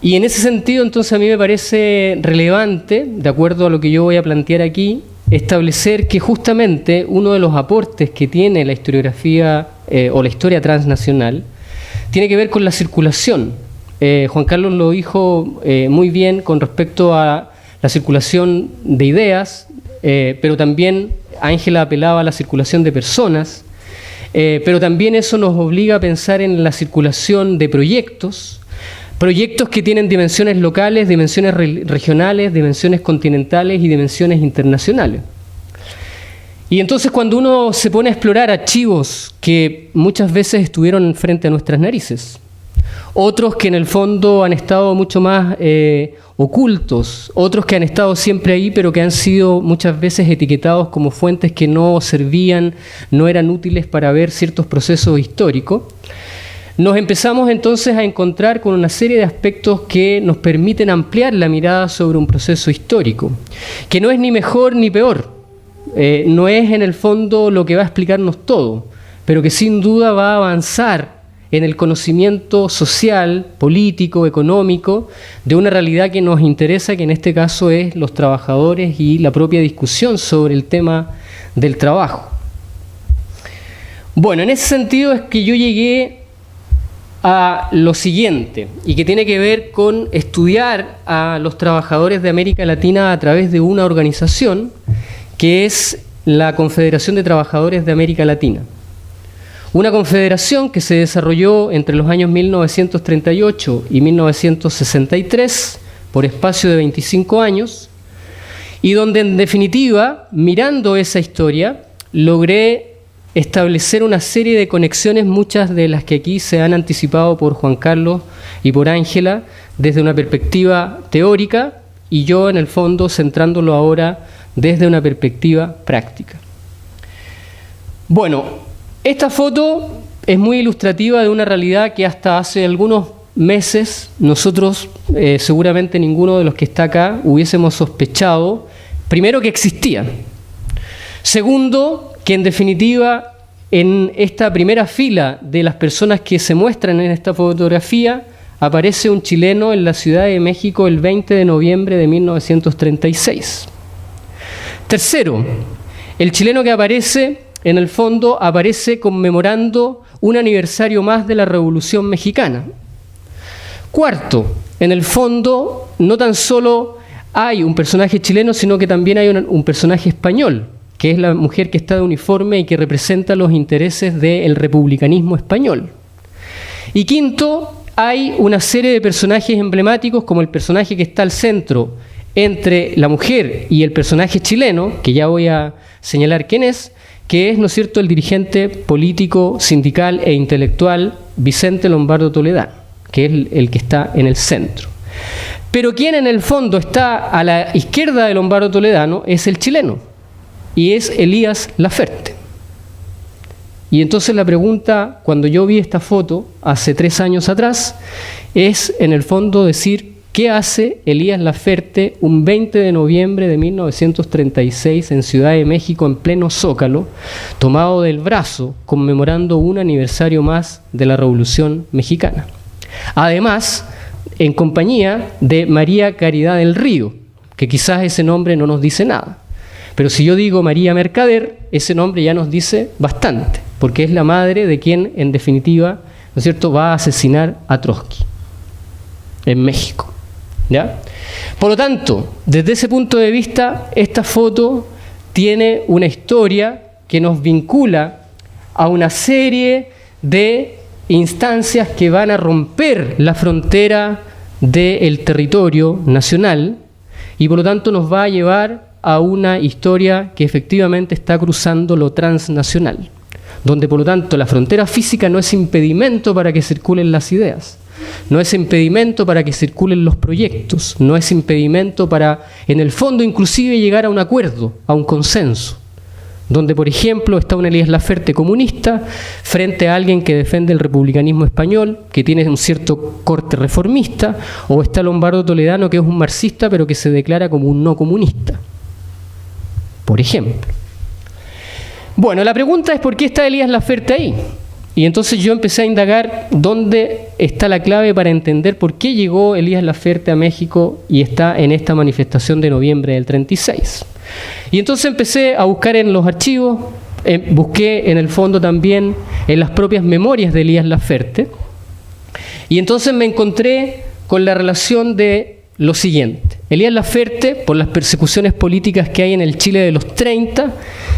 Y en ese sentido, entonces, a mí me parece relevante, de acuerdo a lo que yo voy a plantear aquí, establecer que justamente uno de los aportes que tiene la historiografía o la historia transnacional tiene que ver con la circulación. Juan Carlos lo dijo muy bien con respecto a la circulación de ideas, pero también Ángela apelaba a la circulación de personas, pero también eso nos obliga a pensar en la circulación de proyectos que tienen dimensiones locales, dimensiones regionales, dimensiones continentales y dimensiones internacionales. Y entonces cuando uno se pone a explorar archivos que muchas veces estuvieron frente a nuestras narices, otros que en el fondo han estado mucho más ocultos, otros que han estado siempre ahí pero que han sido muchas veces etiquetados como fuentes que no servían, no eran útiles para ver ciertos procesos históricos, nos empezamos entonces a encontrar con una serie de aspectos que nos permiten ampliar la mirada sobre un proceso histórico, que no es ni mejor ni peor. No es en el fondo lo que va a explicarnos todo, pero que sin duda va a avanzar en el conocimiento social, político, económico, de una realidad que nos interesa, que en este caso es los trabajadores y la propia discusión sobre el tema del trabajo. Bueno, en ese sentido es que yo llegué a lo siguiente, y que tiene que ver con estudiar a los trabajadores de América Latina a través de una organización que es la Confederación de Trabajadores de América Latina. Una confederación que se desarrolló entre los años 1938 y 1963, por espacio de 25 años, y donde en definitiva, mirando esa historia, logré establecer una serie de conexiones, muchas de las que aquí se han anticipado por Juan Carlos y por Ángela, desde una perspectiva teórica, y yo en el fondo centrándolo ahora desde una perspectiva práctica. Bueno, esta foto es muy ilustrativa de una realidad que hasta hace algunos meses nosotros, seguramente ninguno de los que está acá, hubiésemos sospechado, primero, que existía. Segundo, que en definitiva, en esta primera fila de las personas que se muestran en esta fotografía, aparece un chileno en la Ciudad de México el 20 de noviembre de 1936. Tercero, el chileno que aparece, en el fondo, aparece conmemorando un aniversario más de la Revolución Mexicana. Cuarto, en el fondo, no tan solo hay un personaje chileno, sino que también hay un personaje español, que es la mujer que está de uniforme y que representa los intereses del republicanismo español. Y quinto, hay una serie de personajes emblemáticos, como el personaje que está al centro entre la mujer y el personaje chileno, que ya voy a señalar quién es, que es, ¿no es cierto?, el dirigente político, sindical e intelectual Vicente Lombardo Toledano, que es el que está en el centro. Pero quien en el fondo está a la izquierda de Lombardo Toledano es el chileno, y es Elías Laferte. Y entonces la pregunta, cuando yo vi esta foto hace 3 años atrás, es en el fondo decir, ¿qué hace Elías Laferte un 20 de noviembre de 1936 en Ciudad de México, en pleno Zócalo, tomado del brazo, conmemorando un aniversario más de la Revolución Mexicana? Además, en compañía de María Caridad del Río, que quizás ese nombre no nos dice nada. Pero si yo digo María Mercader, ese nombre ya nos dice bastante, porque es la madre de quien, en definitiva, ¿no es cierto?, va a asesinar a Trotsky en México. ¿Ya? Por lo tanto, desde ese punto de vista, esta foto tiene una historia que nos vincula a una serie de instancias que van a romper la frontera del territorio nacional y por lo tanto nos va a llevar a una historia que efectivamente está cruzando lo transnacional, donde por lo tanto la frontera física no es impedimento para que circulen las ideas, no es impedimento para que circulen los proyectos, no es impedimento para, en el fondo, inclusive llegar a un acuerdo, a un consenso, donde, por ejemplo, está un Elías Laferte comunista frente a alguien que defiende el republicanismo español, que tiene un cierto corte reformista, o está Lombardo Toledano, que es un marxista, pero que se declara como un no comunista, por ejemplo. Bueno, la pregunta es ¿por qué está Elías Laferte ahí? Y entonces yo empecé a indagar dónde está la clave para entender por qué llegó Elías Laferte a México y está en esta manifestación de noviembre del 36. Y entonces empecé a buscar en los archivos, busqué en el fondo también en las propias memorias de Elías Laferte, y entonces me encontré con la relación de lo siguiente. Elías Laferte, por las persecuciones políticas que hay en el Chile de los 30,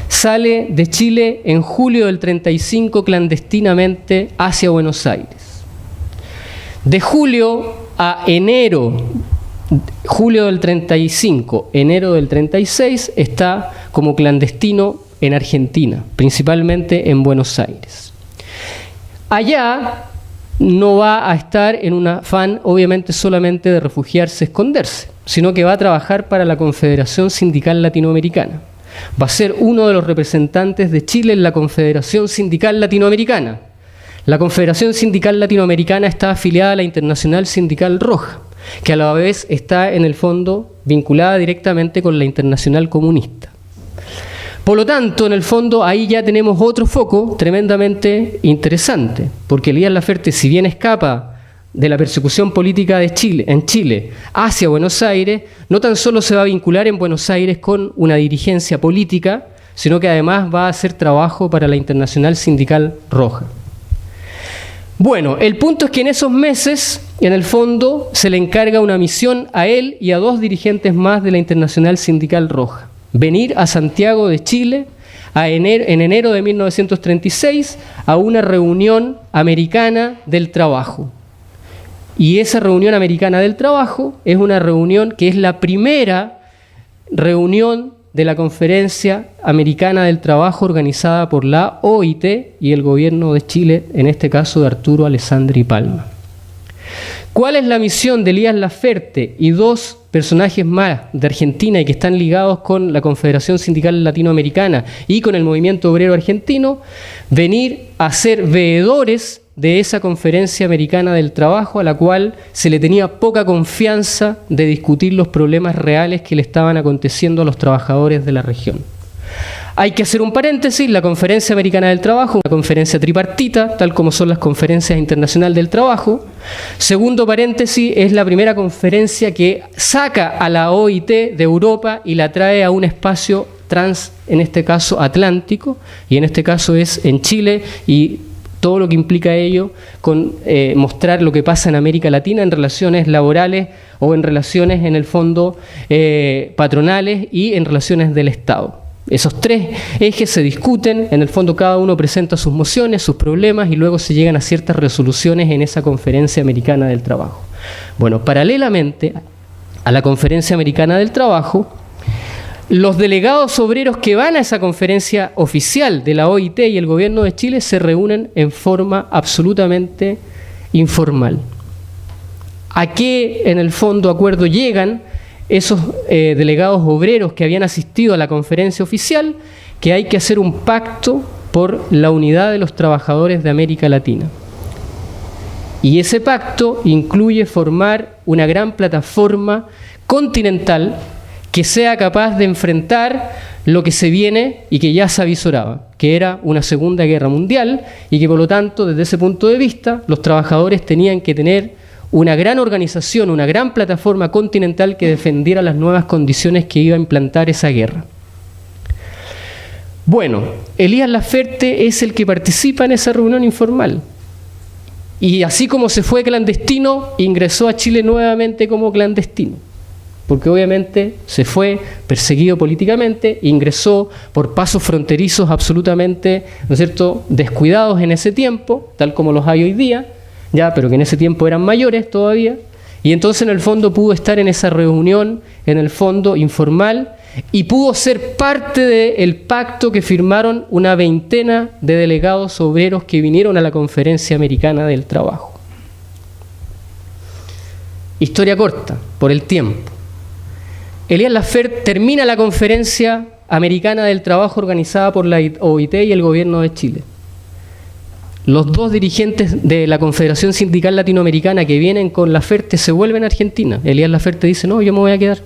sale de Chile en julio del 35 clandestinamente hacia Buenos Aires. De julio a enero, julio del 35, enero del 36, está como clandestino en Argentina, principalmente en Buenos Aires. Allá no va a estar en un afán, obviamente, solamente de refugiarse, esconderse, sino que va a trabajar para la Confederación Sindical Latinoamericana. Va a ser uno de los representantes de Chile en la Confederación Sindical Latinoamericana. La Confederación Sindical Latinoamericana está afiliada a la Internacional Sindical Roja, que a la vez está en el fondo vinculada directamente con la Internacional Comunista. Por lo tanto, en el fondo, ahí ya tenemos otro foco tremendamente interesante, porque Elías Laferte, si bien escapa de la persecución política de Chile, en Chile hacia Buenos Aires, no tan solo se va a vincular en Buenos Aires con una dirigencia política, sino que además va a hacer trabajo para la Internacional Sindical Roja. Bueno, el punto es que en esos meses, en el fondo, se le encarga una misión a él y a 2 dirigentes más de la Internacional Sindical Roja. Venir a Santiago de Chile en enero de 1936 a una reunión americana del trabajo. Y esa reunión americana del trabajo es una reunión que es la primera reunión de la Conferencia Americana del Trabajo organizada por la OIT y el gobierno de Chile, en este caso de Arturo Alessandri Palma. ¿Cuál es la misión de Elías Laferte y 2 personajes más de Argentina y que están ligados con la Confederación Sindical Latinoamericana y con el movimiento obrero argentino? Venir a ser veedores de esa Conferencia Americana del Trabajo, a la cual se le tenía poca confianza de discutir los problemas reales que le estaban aconteciendo a los trabajadores de la región. Hay que hacer un paréntesis: la Conferencia Americana del Trabajo, una conferencia tripartita, tal como son las conferencias internacionales del trabajo. Segundo paréntesis, es la primera conferencia que saca a la OIT de Europa y la trae a un espacio en este caso atlántico, y en este caso es en Chile, y todo lo que implica ello con mostrar lo que pasa en América Latina en relaciones laborales o en relaciones, en el fondo, patronales y en relaciones del Estado. Esos 3 ejes se discuten, en el fondo cada uno presenta sus mociones, sus problemas, y luego se llegan a ciertas resoluciones en esa Conferencia Americana del Trabajo. Bueno, paralelamente a la Conferencia Americana del Trabajo, los delegados obreros que van a esa conferencia oficial de la OIT y el gobierno de Chile se reúnen en forma absolutamente informal. ¿A qué, en el fondo, acuerdo llegan esos delegados obreros que habían asistido a la conferencia oficial? Que hay que hacer un pacto por la unidad de los trabajadores de América Latina. Y ese pacto incluye formar una gran plataforma continental que sea capaz de enfrentar lo que se viene y que ya se avisoraba, que era una Segunda Guerra Mundial, y que por lo tanto, desde ese punto de vista, los trabajadores tenían que tener una gran organización, una gran plataforma continental que defendiera las nuevas condiciones que iba a implantar esa guerra. Bueno, Elías Laferte es el que participa en esa reunión informal. Y así como se fue clandestino, ingresó a Chile nuevamente como clandestino. Porque obviamente se fue perseguido políticamente, ingresó por pasos fronterizos absolutamente, ¿no es cierto?, descuidados en ese tiempo, tal como los hay hoy día, ya, pero que en ese tiempo eran mayores todavía, y entonces en el fondo pudo estar en esa reunión, en el fondo informal, y pudo ser parte del pacto que firmaron una veintena de delegados obreros que vinieron a la Conferencia Americana del Trabajo. Historia corta, por el tiempo. Elías Laferte termina la Conferencia Americana del Trabajo organizada por la OIT y el gobierno de Chile. Los 2 dirigentes de la Confederación Sindical Latinoamericana que vienen con Laferte se vuelven a Argentina. Elías Laferte dice: no, yo me voy a quedar.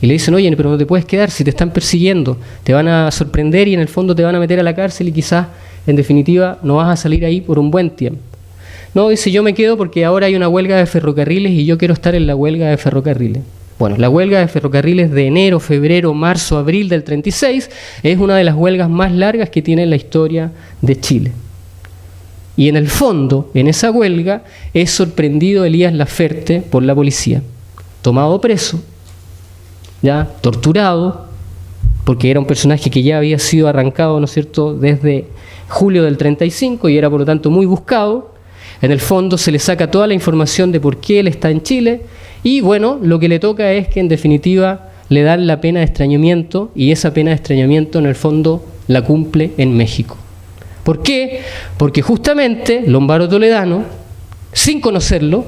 Y le dicen: oye, pero no te puedes quedar, si te están persiguiendo, te van a sorprender y en el fondo te van a meter a la cárcel y quizás, en definitiva, no vas a salir ahí por un buen tiempo. No, dice: yo me quedo porque ahora hay una huelga de ferrocarriles y yo quiero estar en la huelga de ferrocarriles. Bueno, la huelga de ferrocarriles de enero, febrero, marzo, abril del 36 es una de las huelgas más largas que tiene la historia de Chile. Y en el fondo, en esa huelga, es sorprendido Elías Laferte por la policía, tomado preso, ya torturado, porque era un personaje que ya había sido arrancado, ¿no es cierto?, desde julio del 35 y era por lo tanto muy buscado. En el fondo se le saca toda la información de por qué él está en Chile y bueno, lo que le toca es que en definitiva le dan la pena de extrañamiento y esa pena de extrañamiento en el fondo la cumple en México. ¿Por qué? Porque justamente Lombardo Toledano, sin conocerlo,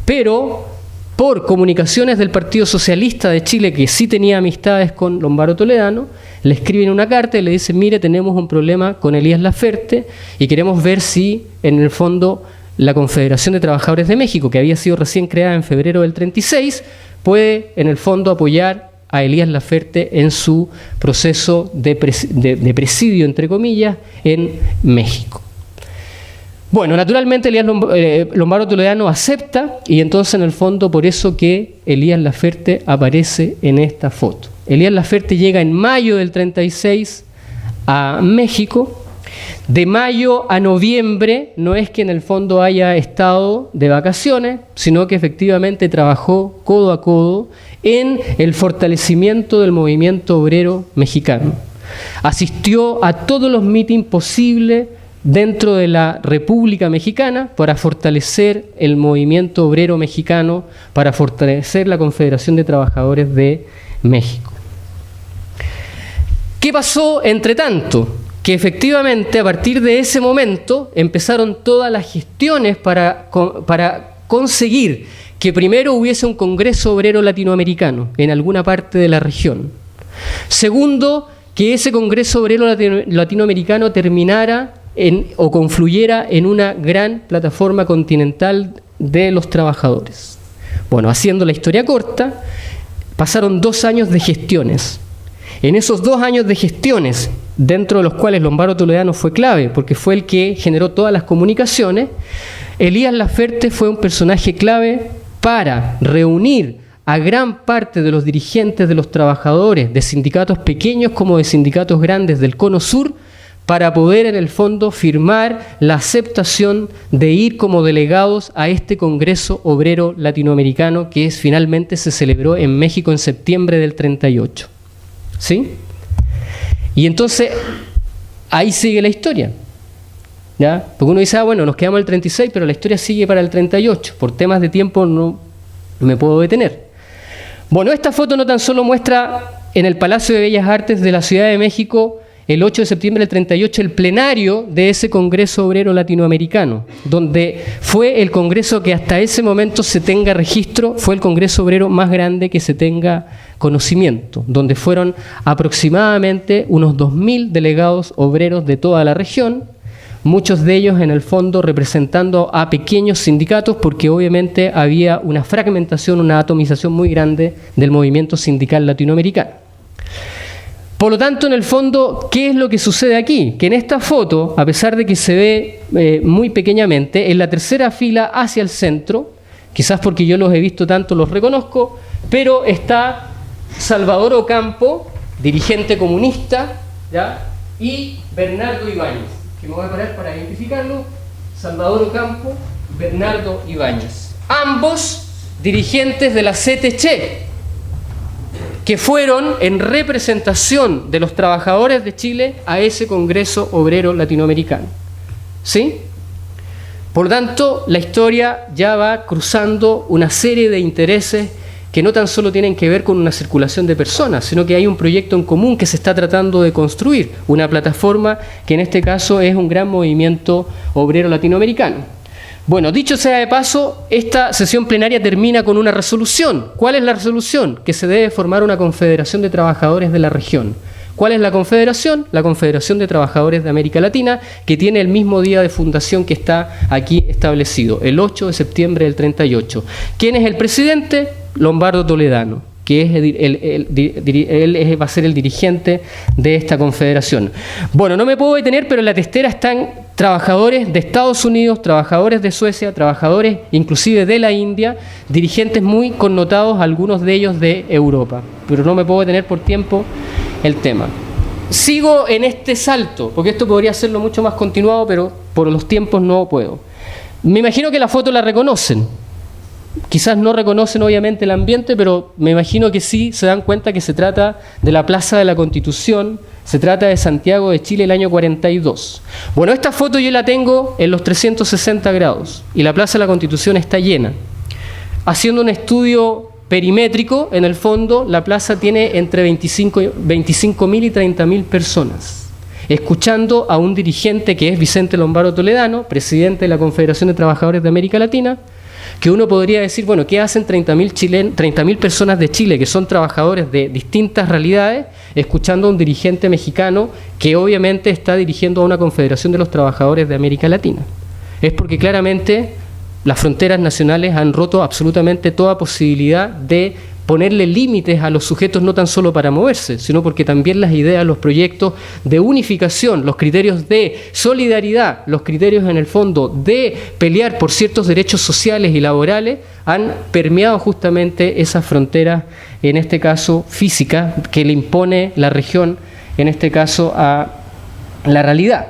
pero por comunicaciones del Partido Socialista de Chile, que sí tenía amistades con Lombardo Toledano, le escriben una carta y le dicen: mire, tenemos un problema con Elías Laferte y queremos ver si en el fondo la Confederación de Trabajadores de México, que había sido recién creada en febrero del 36, puede en el fondo apoyar a Elías Laferte en su proceso de presidio, entre comillas, en México. Bueno, naturalmente Elías Lombardo Toledano acepta, y entonces en el fondo por eso que Elías Laferte aparece en esta foto. Elías Laferte llega en mayo del 36 a México. De mayo a noviembre no es que en el fondo haya estado de vacaciones, sino que efectivamente trabajó codo a codo en el fortalecimiento del movimiento obrero mexicano. Asistió a todos los mítines posibles dentro de la República Mexicana para fortalecer el movimiento obrero mexicano, para fortalecer la Confederación de Trabajadores de México. ¿Qué pasó entre tanto? Que efectivamente a partir de ese momento empezaron todas las gestiones para conseguir que primero hubiese un Congreso Obrero Latinoamericano en alguna parte de la región. Segundo, que ese Congreso Obrero Latinoamericano terminara o confluyera en una gran plataforma continental de los trabajadores. Bueno, haciendo la historia corta, pasaron 2 años de gestiones. En esos 2 años de gestiones, dentro de los cuales Lombardo Toledano fue clave, porque fue el que generó todas las comunicaciones, Elías Laferte fue un personaje clave para reunir a gran parte de los dirigentes de los trabajadores, de sindicatos pequeños como de sindicatos grandes del Cono Sur, para poder en el fondo firmar la aceptación de ir como delegados a este Congreso Obrero Latinoamericano que finalmente se celebró en México en septiembre del 38. ¿Sí? Y entonces, ahí sigue la historia, ¿ya? Porque uno dice, bueno, nos quedamos el 36, pero la historia sigue para el 38. Por temas de tiempo no me puedo detener. Bueno, esta foto no tan solo muestra en el Palacio de Bellas Artes de la Ciudad de México, el 8 de septiembre del 38, el plenario de ese Congreso Obrero Latinoamericano, donde fue el congreso que hasta ese momento se tenga registro, fue el Congreso Obrero más grande que se tenga conocimiento, donde fueron aproximadamente unos 2.000 delegados obreros de toda la región, muchos de ellos en el fondo representando a pequeños sindicatos, porque obviamente había una fragmentación, una atomización muy grande del movimiento sindical latinoamericano. Por lo tanto, en el fondo, ¿qué es lo que sucede aquí? Que en esta foto, a pesar de que se ve muy pequeñamente, en la tercera fila hacia el centro, quizás porque yo los he visto tanto, los reconozco, pero está Salvador Ocampo, dirigente comunista, ¿ya? Y Bernardo Ibáñez, que me voy a parar para identificarlo. Salvador Ocampo, Bernardo Ibáñez. Ambos dirigentes de la CTC, que fueron en representación de los trabajadores de Chile a ese Congreso Obrero Latinoamericano. ¿Sí? Por lo tanto, la historia ya va cruzando una serie de intereses que no tan solo tienen que ver con una circulación de personas, sino que hay un proyecto en común que se está tratando de construir, una plataforma que en este caso es un gran movimiento obrero latinoamericano. Bueno, dicho sea de paso, esta sesión plenaria termina con una resolución. ¿Cuál es la resolución? Que se debe formar una confederación de trabajadores de la región. ¿Cuál es la confederación? La Confederación de Trabajadores de América Latina, que tiene el mismo día de fundación que está aquí establecido, el 8 de septiembre del 38. ¿Quién es el presidente? Lombardo Toledano, que es él va a ser el dirigente de esta confederación. Bueno, no me puedo detener, pero en la testera están trabajadores de Estados Unidos, trabajadores de Suecia, trabajadores inclusive de la India, dirigentes muy connotados, algunos de ellos de Europa. Pero no me puedo detener por tiempo el tema. Sigo en este salto, porque esto podría hacerlo mucho más continuado, pero por los tiempos no puedo. Me imagino que la foto la reconocen. Quizás no reconocen obviamente el ambiente, pero me imagino que sí se dan cuenta que se trata de la Plaza de la Constitución, se trata de Santiago de Chile el año 42. Bueno, esta foto yo la tengo en los 360 grados y la Plaza de la Constitución está llena. Haciendo un estudio perimétrico, en el fondo la plaza tiene entre 25.000 y 30.000 personas. escuchando a un dirigente que es Vicente Lombardo Toledano, presidente de la Confederación de Trabajadores de América Latina, que uno podría decir, bueno, ¿qué hacen 30.000 personas de Chile que son trabajadores de distintas realidades, escuchando a un dirigente mexicano que obviamente está dirigiendo a una Confederación de los Trabajadores de América Latina? Es porque claramente las fronteras nacionales han roto absolutamente toda posibilidad de ponerle límites a los sujetos, no tan solo para moverse, sino porque también las ideas, los proyectos de unificación, los criterios de solidaridad, los criterios en el fondo de pelear por ciertos derechos sociales y laborales, han permeado justamente esas fronteras, en este caso físicas, que le impone la región, en este caso a la realidad.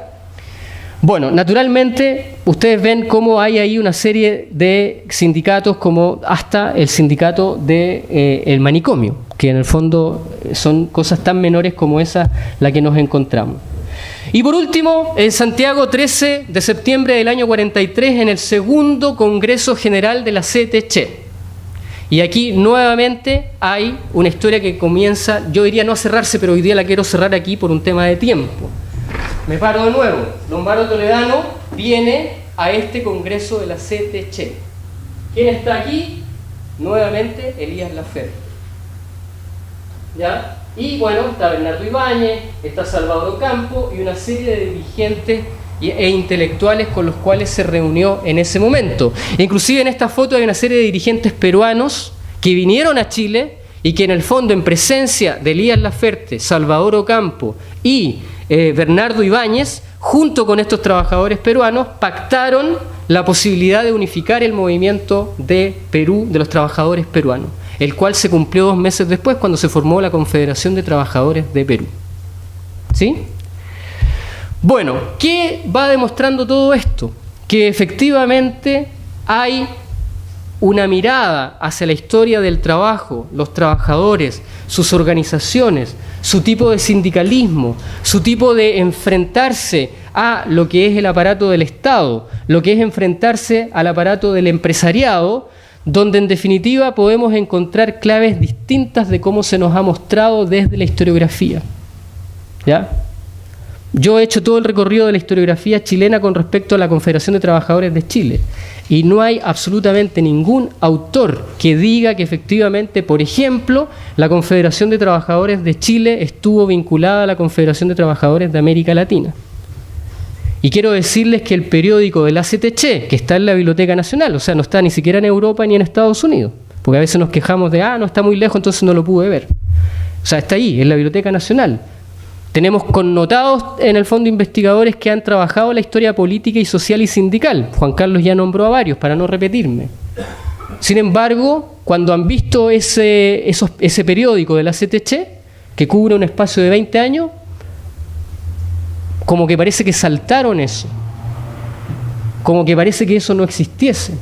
Bueno, naturalmente, ustedes ven cómo hay ahí una serie de sindicatos, como hasta el sindicato del manicomio, que en el fondo son cosas tan menores como esa la que nos encontramos. Y por último, en Santiago, 13 de septiembre del año 43, en el segundo Congreso General de la CTC. Y aquí nuevamente hay una historia que comienza, yo diría no a cerrarse, pero hoy día la quiero cerrar aquí por un tema de tiempo. Me paro de nuevo. Lombardo Toledano viene a este congreso de la CTC. ¿Quién está aquí? Nuevamente Elías Laferte. ¿Ya? Y bueno, está Bernardo Ibáñez, está Salvador Ocampo y una serie de dirigentes e intelectuales con los cuales se reunió en ese momento. Inclusive en esta foto hay una serie de dirigentes peruanos que vinieron a Chile y que en el fondo, en presencia de Elías Laferte, Salvador Ocampo y Bernardo Ibáñez, junto con estos trabajadores peruanos, pactaron la posibilidad de unificar el movimiento de Perú, de los trabajadores peruanos, el cual se cumplió 2 meses después cuando se formó la Confederación de Trabajadores de Perú. ¿Sí? Bueno, ¿qué va demostrando todo esto? Que efectivamente hay una mirada hacia la historia del trabajo, los trabajadores, sus organizaciones, su tipo de sindicalismo, su tipo de enfrentarse a lo que es el aparato del Estado, lo que es enfrentarse al aparato del empresariado, donde en definitiva podemos encontrar claves distintas de cómo se nos ha mostrado desde la historiografía. ¿Ya? Yo he hecho todo el recorrido de la historiografía chilena con respecto a la Confederación de Trabajadores de Chile y no hay absolutamente ningún autor que diga que efectivamente, por ejemplo, la Confederación de Trabajadores de Chile estuvo vinculada a la Confederación de Trabajadores de América Latina. Y quiero decirles que el periódico de la CTC, que está en la Biblioteca Nacional, o sea, no está ni siquiera en Europa ni en Estados Unidos, porque a veces nos quejamos de, no está muy lejos, entonces no lo pude ver. O sea, está ahí, en la Biblioteca Nacional. Tenemos connotados en el fondo investigadores que han trabajado la historia política y social y sindical. Juan Carlos ya nombró a varios, para no repetirme. Sin embargo, cuando han visto ese periódico de la CTC, que cubre un espacio de 20 años, como que parece que saltaron eso. Como que parece que eso no existiese.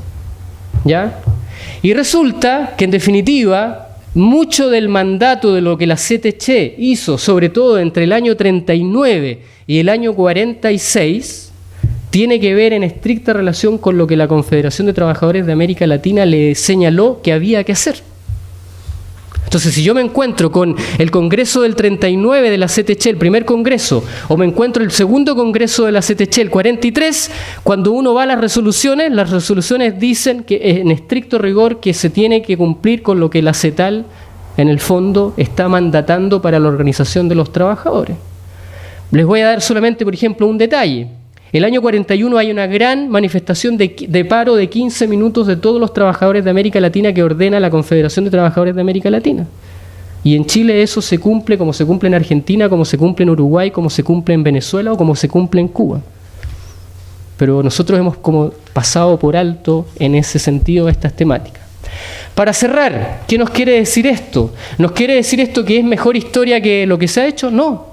¿Ya? Y resulta que en definitiva, mucho del mandato de lo que la CTC hizo, sobre todo entre el año 39 y el año 46, tiene que ver en estricta relación con lo que la Confederación de Trabajadores de América Latina le señaló que había que hacer. Entonces, si yo me encuentro con el Congreso del 39 de la CTC, el primer Congreso, o me encuentro el segundo Congreso de la CTC, el 43, cuando uno va a las resoluciones dicen que en estricto rigor que se tiene que cumplir con lo que la CETAL, en el fondo, está mandatando para la organización de los trabajadores. Les voy a dar solamente, por ejemplo, un detalle. El año 41 hay una gran manifestación de paro de 15 minutos de todos los trabajadores de América Latina que ordena la Confederación de Trabajadores de América Latina. Y en Chile eso se cumple como se cumple en Argentina, como se cumple en Uruguay, como se cumple en Venezuela o como se cumple en Cuba. Pero nosotros hemos como pasado por alto en ese sentido estas temáticas. Para cerrar, ¿qué nos quiere decir esto? ¿Nos quiere decir esto que es mejor historia que lo que se ha hecho? No.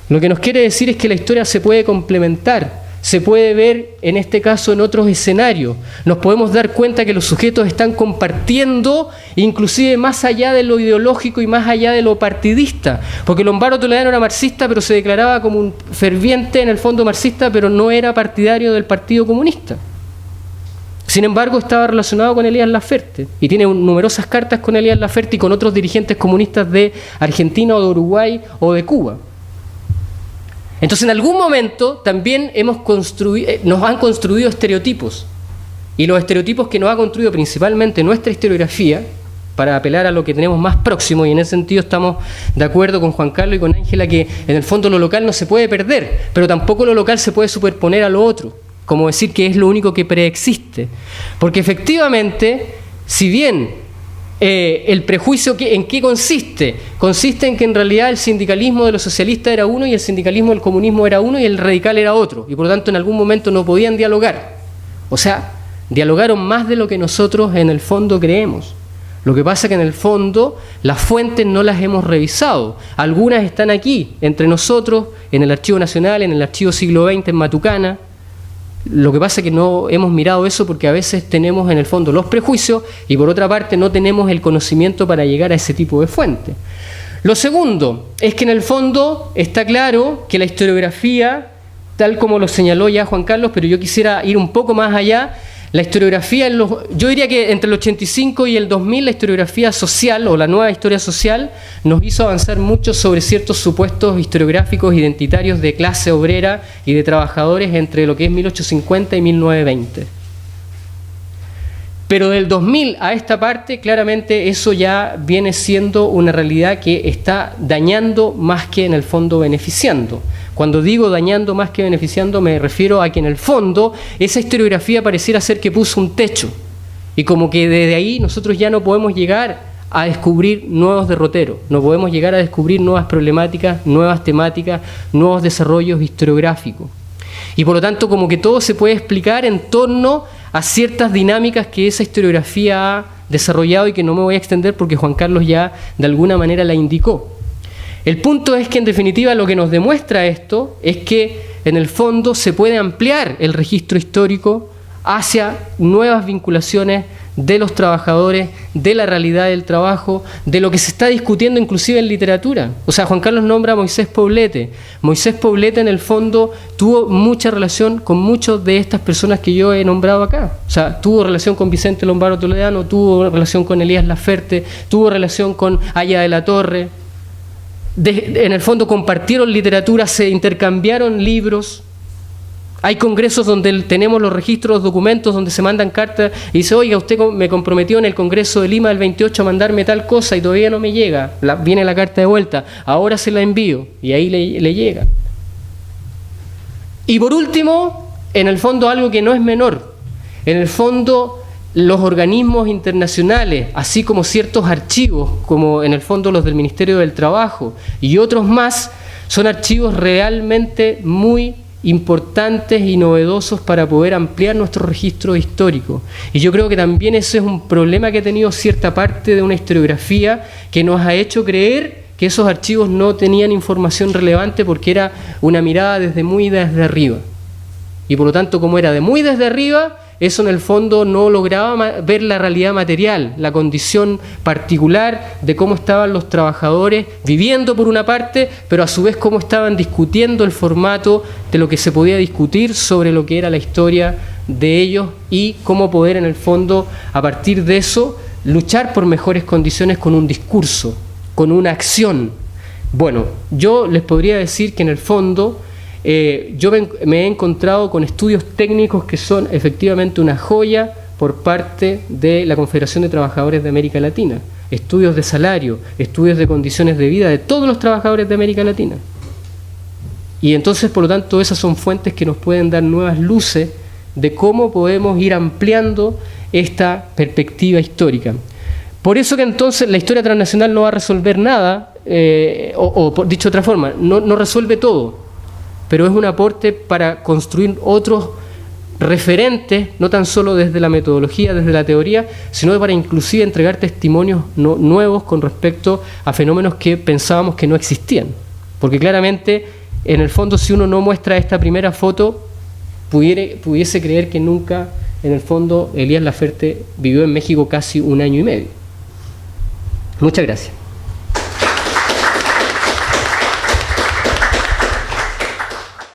Lo que nos quiere decir es que la historia se puede complementar. Se puede ver, en este caso, en otros escenarios. Nos podemos dar cuenta que los sujetos están compartiendo, inclusive más allá de lo ideológico y más allá de lo partidista. Porque Lombardo Toledano era marxista, pero se declaraba como un ferviente, en el fondo marxista, pero no era partidario del Partido Comunista. Sin embargo, estaba relacionado con Elías Laferte y tiene numerosas cartas con Elías Laferte y con otros dirigentes comunistas de Argentina o de Uruguay o de Cuba. Entonces, en algún momento también nos han construido estereotipos. Y los estereotipos que nos ha construido principalmente nuestra historiografía, para apelar a lo que tenemos más próximo, y en ese sentido estamos de acuerdo con Juan Carlos y con Ángela que en el fondo lo local no se puede perder, pero tampoco lo local se puede superponer a lo otro, como decir que es lo único que preexiste. Porque efectivamente, si bien el prejuicio ¿en qué consiste? Consiste en que en realidad el sindicalismo de los socialistas era uno y el sindicalismo del comunismo era uno y el radical era otro, y por lo tanto en algún momento no podían dialogar. O sea, dialogaron más de lo que nosotros en el fondo creemos. Lo que pasa es que en el fondo las fuentes no las hemos revisado. Algunas están aquí, entre nosotros, en el Archivo Nacional, en el Archivo Siglo XX, en Matucana. Lo que pasa es que no hemos mirado eso porque a veces tenemos en el fondo los prejuicios y por otra parte no tenemos el conocimiento para llegar a ese tipo de fuente. Lo segundo es que en el fondo está claro que la historiografía, tal como lo señaló ya Juan Carlos, pero yo quisiera ir un poco más allá. La historiografía, yo diría que entre el 85 y el 2000 la historiografía social o la nueva historia social nos hizo avanzar mucho sobre ciertos supuestos historiográficos identitarios de clase obrera y de trabajadores entre lo que es 1850 y 1920. Pero del 2000 a esta parte, claramente eso ya viene siendo una realidad que está dañando más que en el fondo beneficiando. Cuando digo dañando más que beneficiando, me refiero a que en el fondo esa historiografía pareciera ser que puso un techo. Y como que desde ahí nosotros ya no podemos llegar a descubrir nuevos derroteros, no podemos llegar a descubrir nuevas problemáticas, nuevas temáticas, nuevos desarrollos historiográficos. Y por lo tanto como que todo se puede explicar en torno a ciertas dinámicas que esa historiografía ha desarrollado y que no me voy a extender porque Juan Carlos ya de alguna manera la indicó. El punto es que en definitiva lo que nos demuestra esto es que en el fondo se puede ampliar el registro histórico hacia nuevas vinculaciones de los trabajadores, de la realidad del trabajo, de lo que se está discutiendo inclusive en literatura. O sea, Juan Carlos nombra a Moisés Poblete. Moisés Poblete en el fondo tuvo mucha relación con muchas de estas personas que yo he nombrado acá. O sea, tuvo relación con Vicente Lombardo Toledano, tuvo relación con Elías Laferte, tuvo relación con Aya de la Torre. En el fondo compartieron literatura, se intercambiaron libros. Hay congresos donde tenemos los registros, los documentos, donde se mandan cartas y dice, oiga, usted me comprometió en el Congreso de Lima del 28 a mandarme tal cosa y todavía no me llega. Viene la carta de vuelta, ahora se la envío y ahí le llega. Y por último, en el fondo algo que no es menor, en el fondo los organismos internacionales, así como ciertos archivos, como en el fondo los del Ministerio del Trabajo y otros más, son archivos realmente muy importantes y novedosos para poder ampliar nuestro registro histórico. Y yo creo que también ese es un problema que ha tenido cierta parte de una historiografía que nos ha hecho creer que esos archivos no tenían información relevante porque era una mirada muy desde arriba. Y por lo tanto, como era de muy desde arriba, eso en el fondo no lograba ver la realidad material, la condición particular de cómo estaban los trabajadores viviendo por una parte, pero a su vez cómo estaban discutiendo el formato de lo que se podía discutir sobre lo que era la historia de ellos y cómo poder en el fondo, a partir de eso, luchar por mejores condiciones con un discurso, con una acción. Bueno, yo les podría decir que en el fondo yo me he encontrado con estudios técnicos que son efectivamente una joya por parte de la Confederación de Trabajadores de América Latina. Estudios de salario, estudios de condiciones de vida de todos los trabajadores de América Latina. Y entonces, por lo tanto, esas son fuentes que nos pueden dar nuevas luces de cómo podemos ir ampliando esta perspectiva histórica. Por eso que entonces la historia transnacional no va a resolver nada, dicho de otra forma, no resuelve todo, pero es un aporte para construir otros referentes, no tan solo desde la metodología, desde la teoría, sino para inclusive entregar testimonios nuevos con respecto a fenómenos que pensábamos que no existían. Porque claramente, en el fondo, si uno no muestra esta primera foto, pudiese creer que nunca, en el fondo, Elías Laferte vivió en México casi 1 año y medio. Muchas gracias.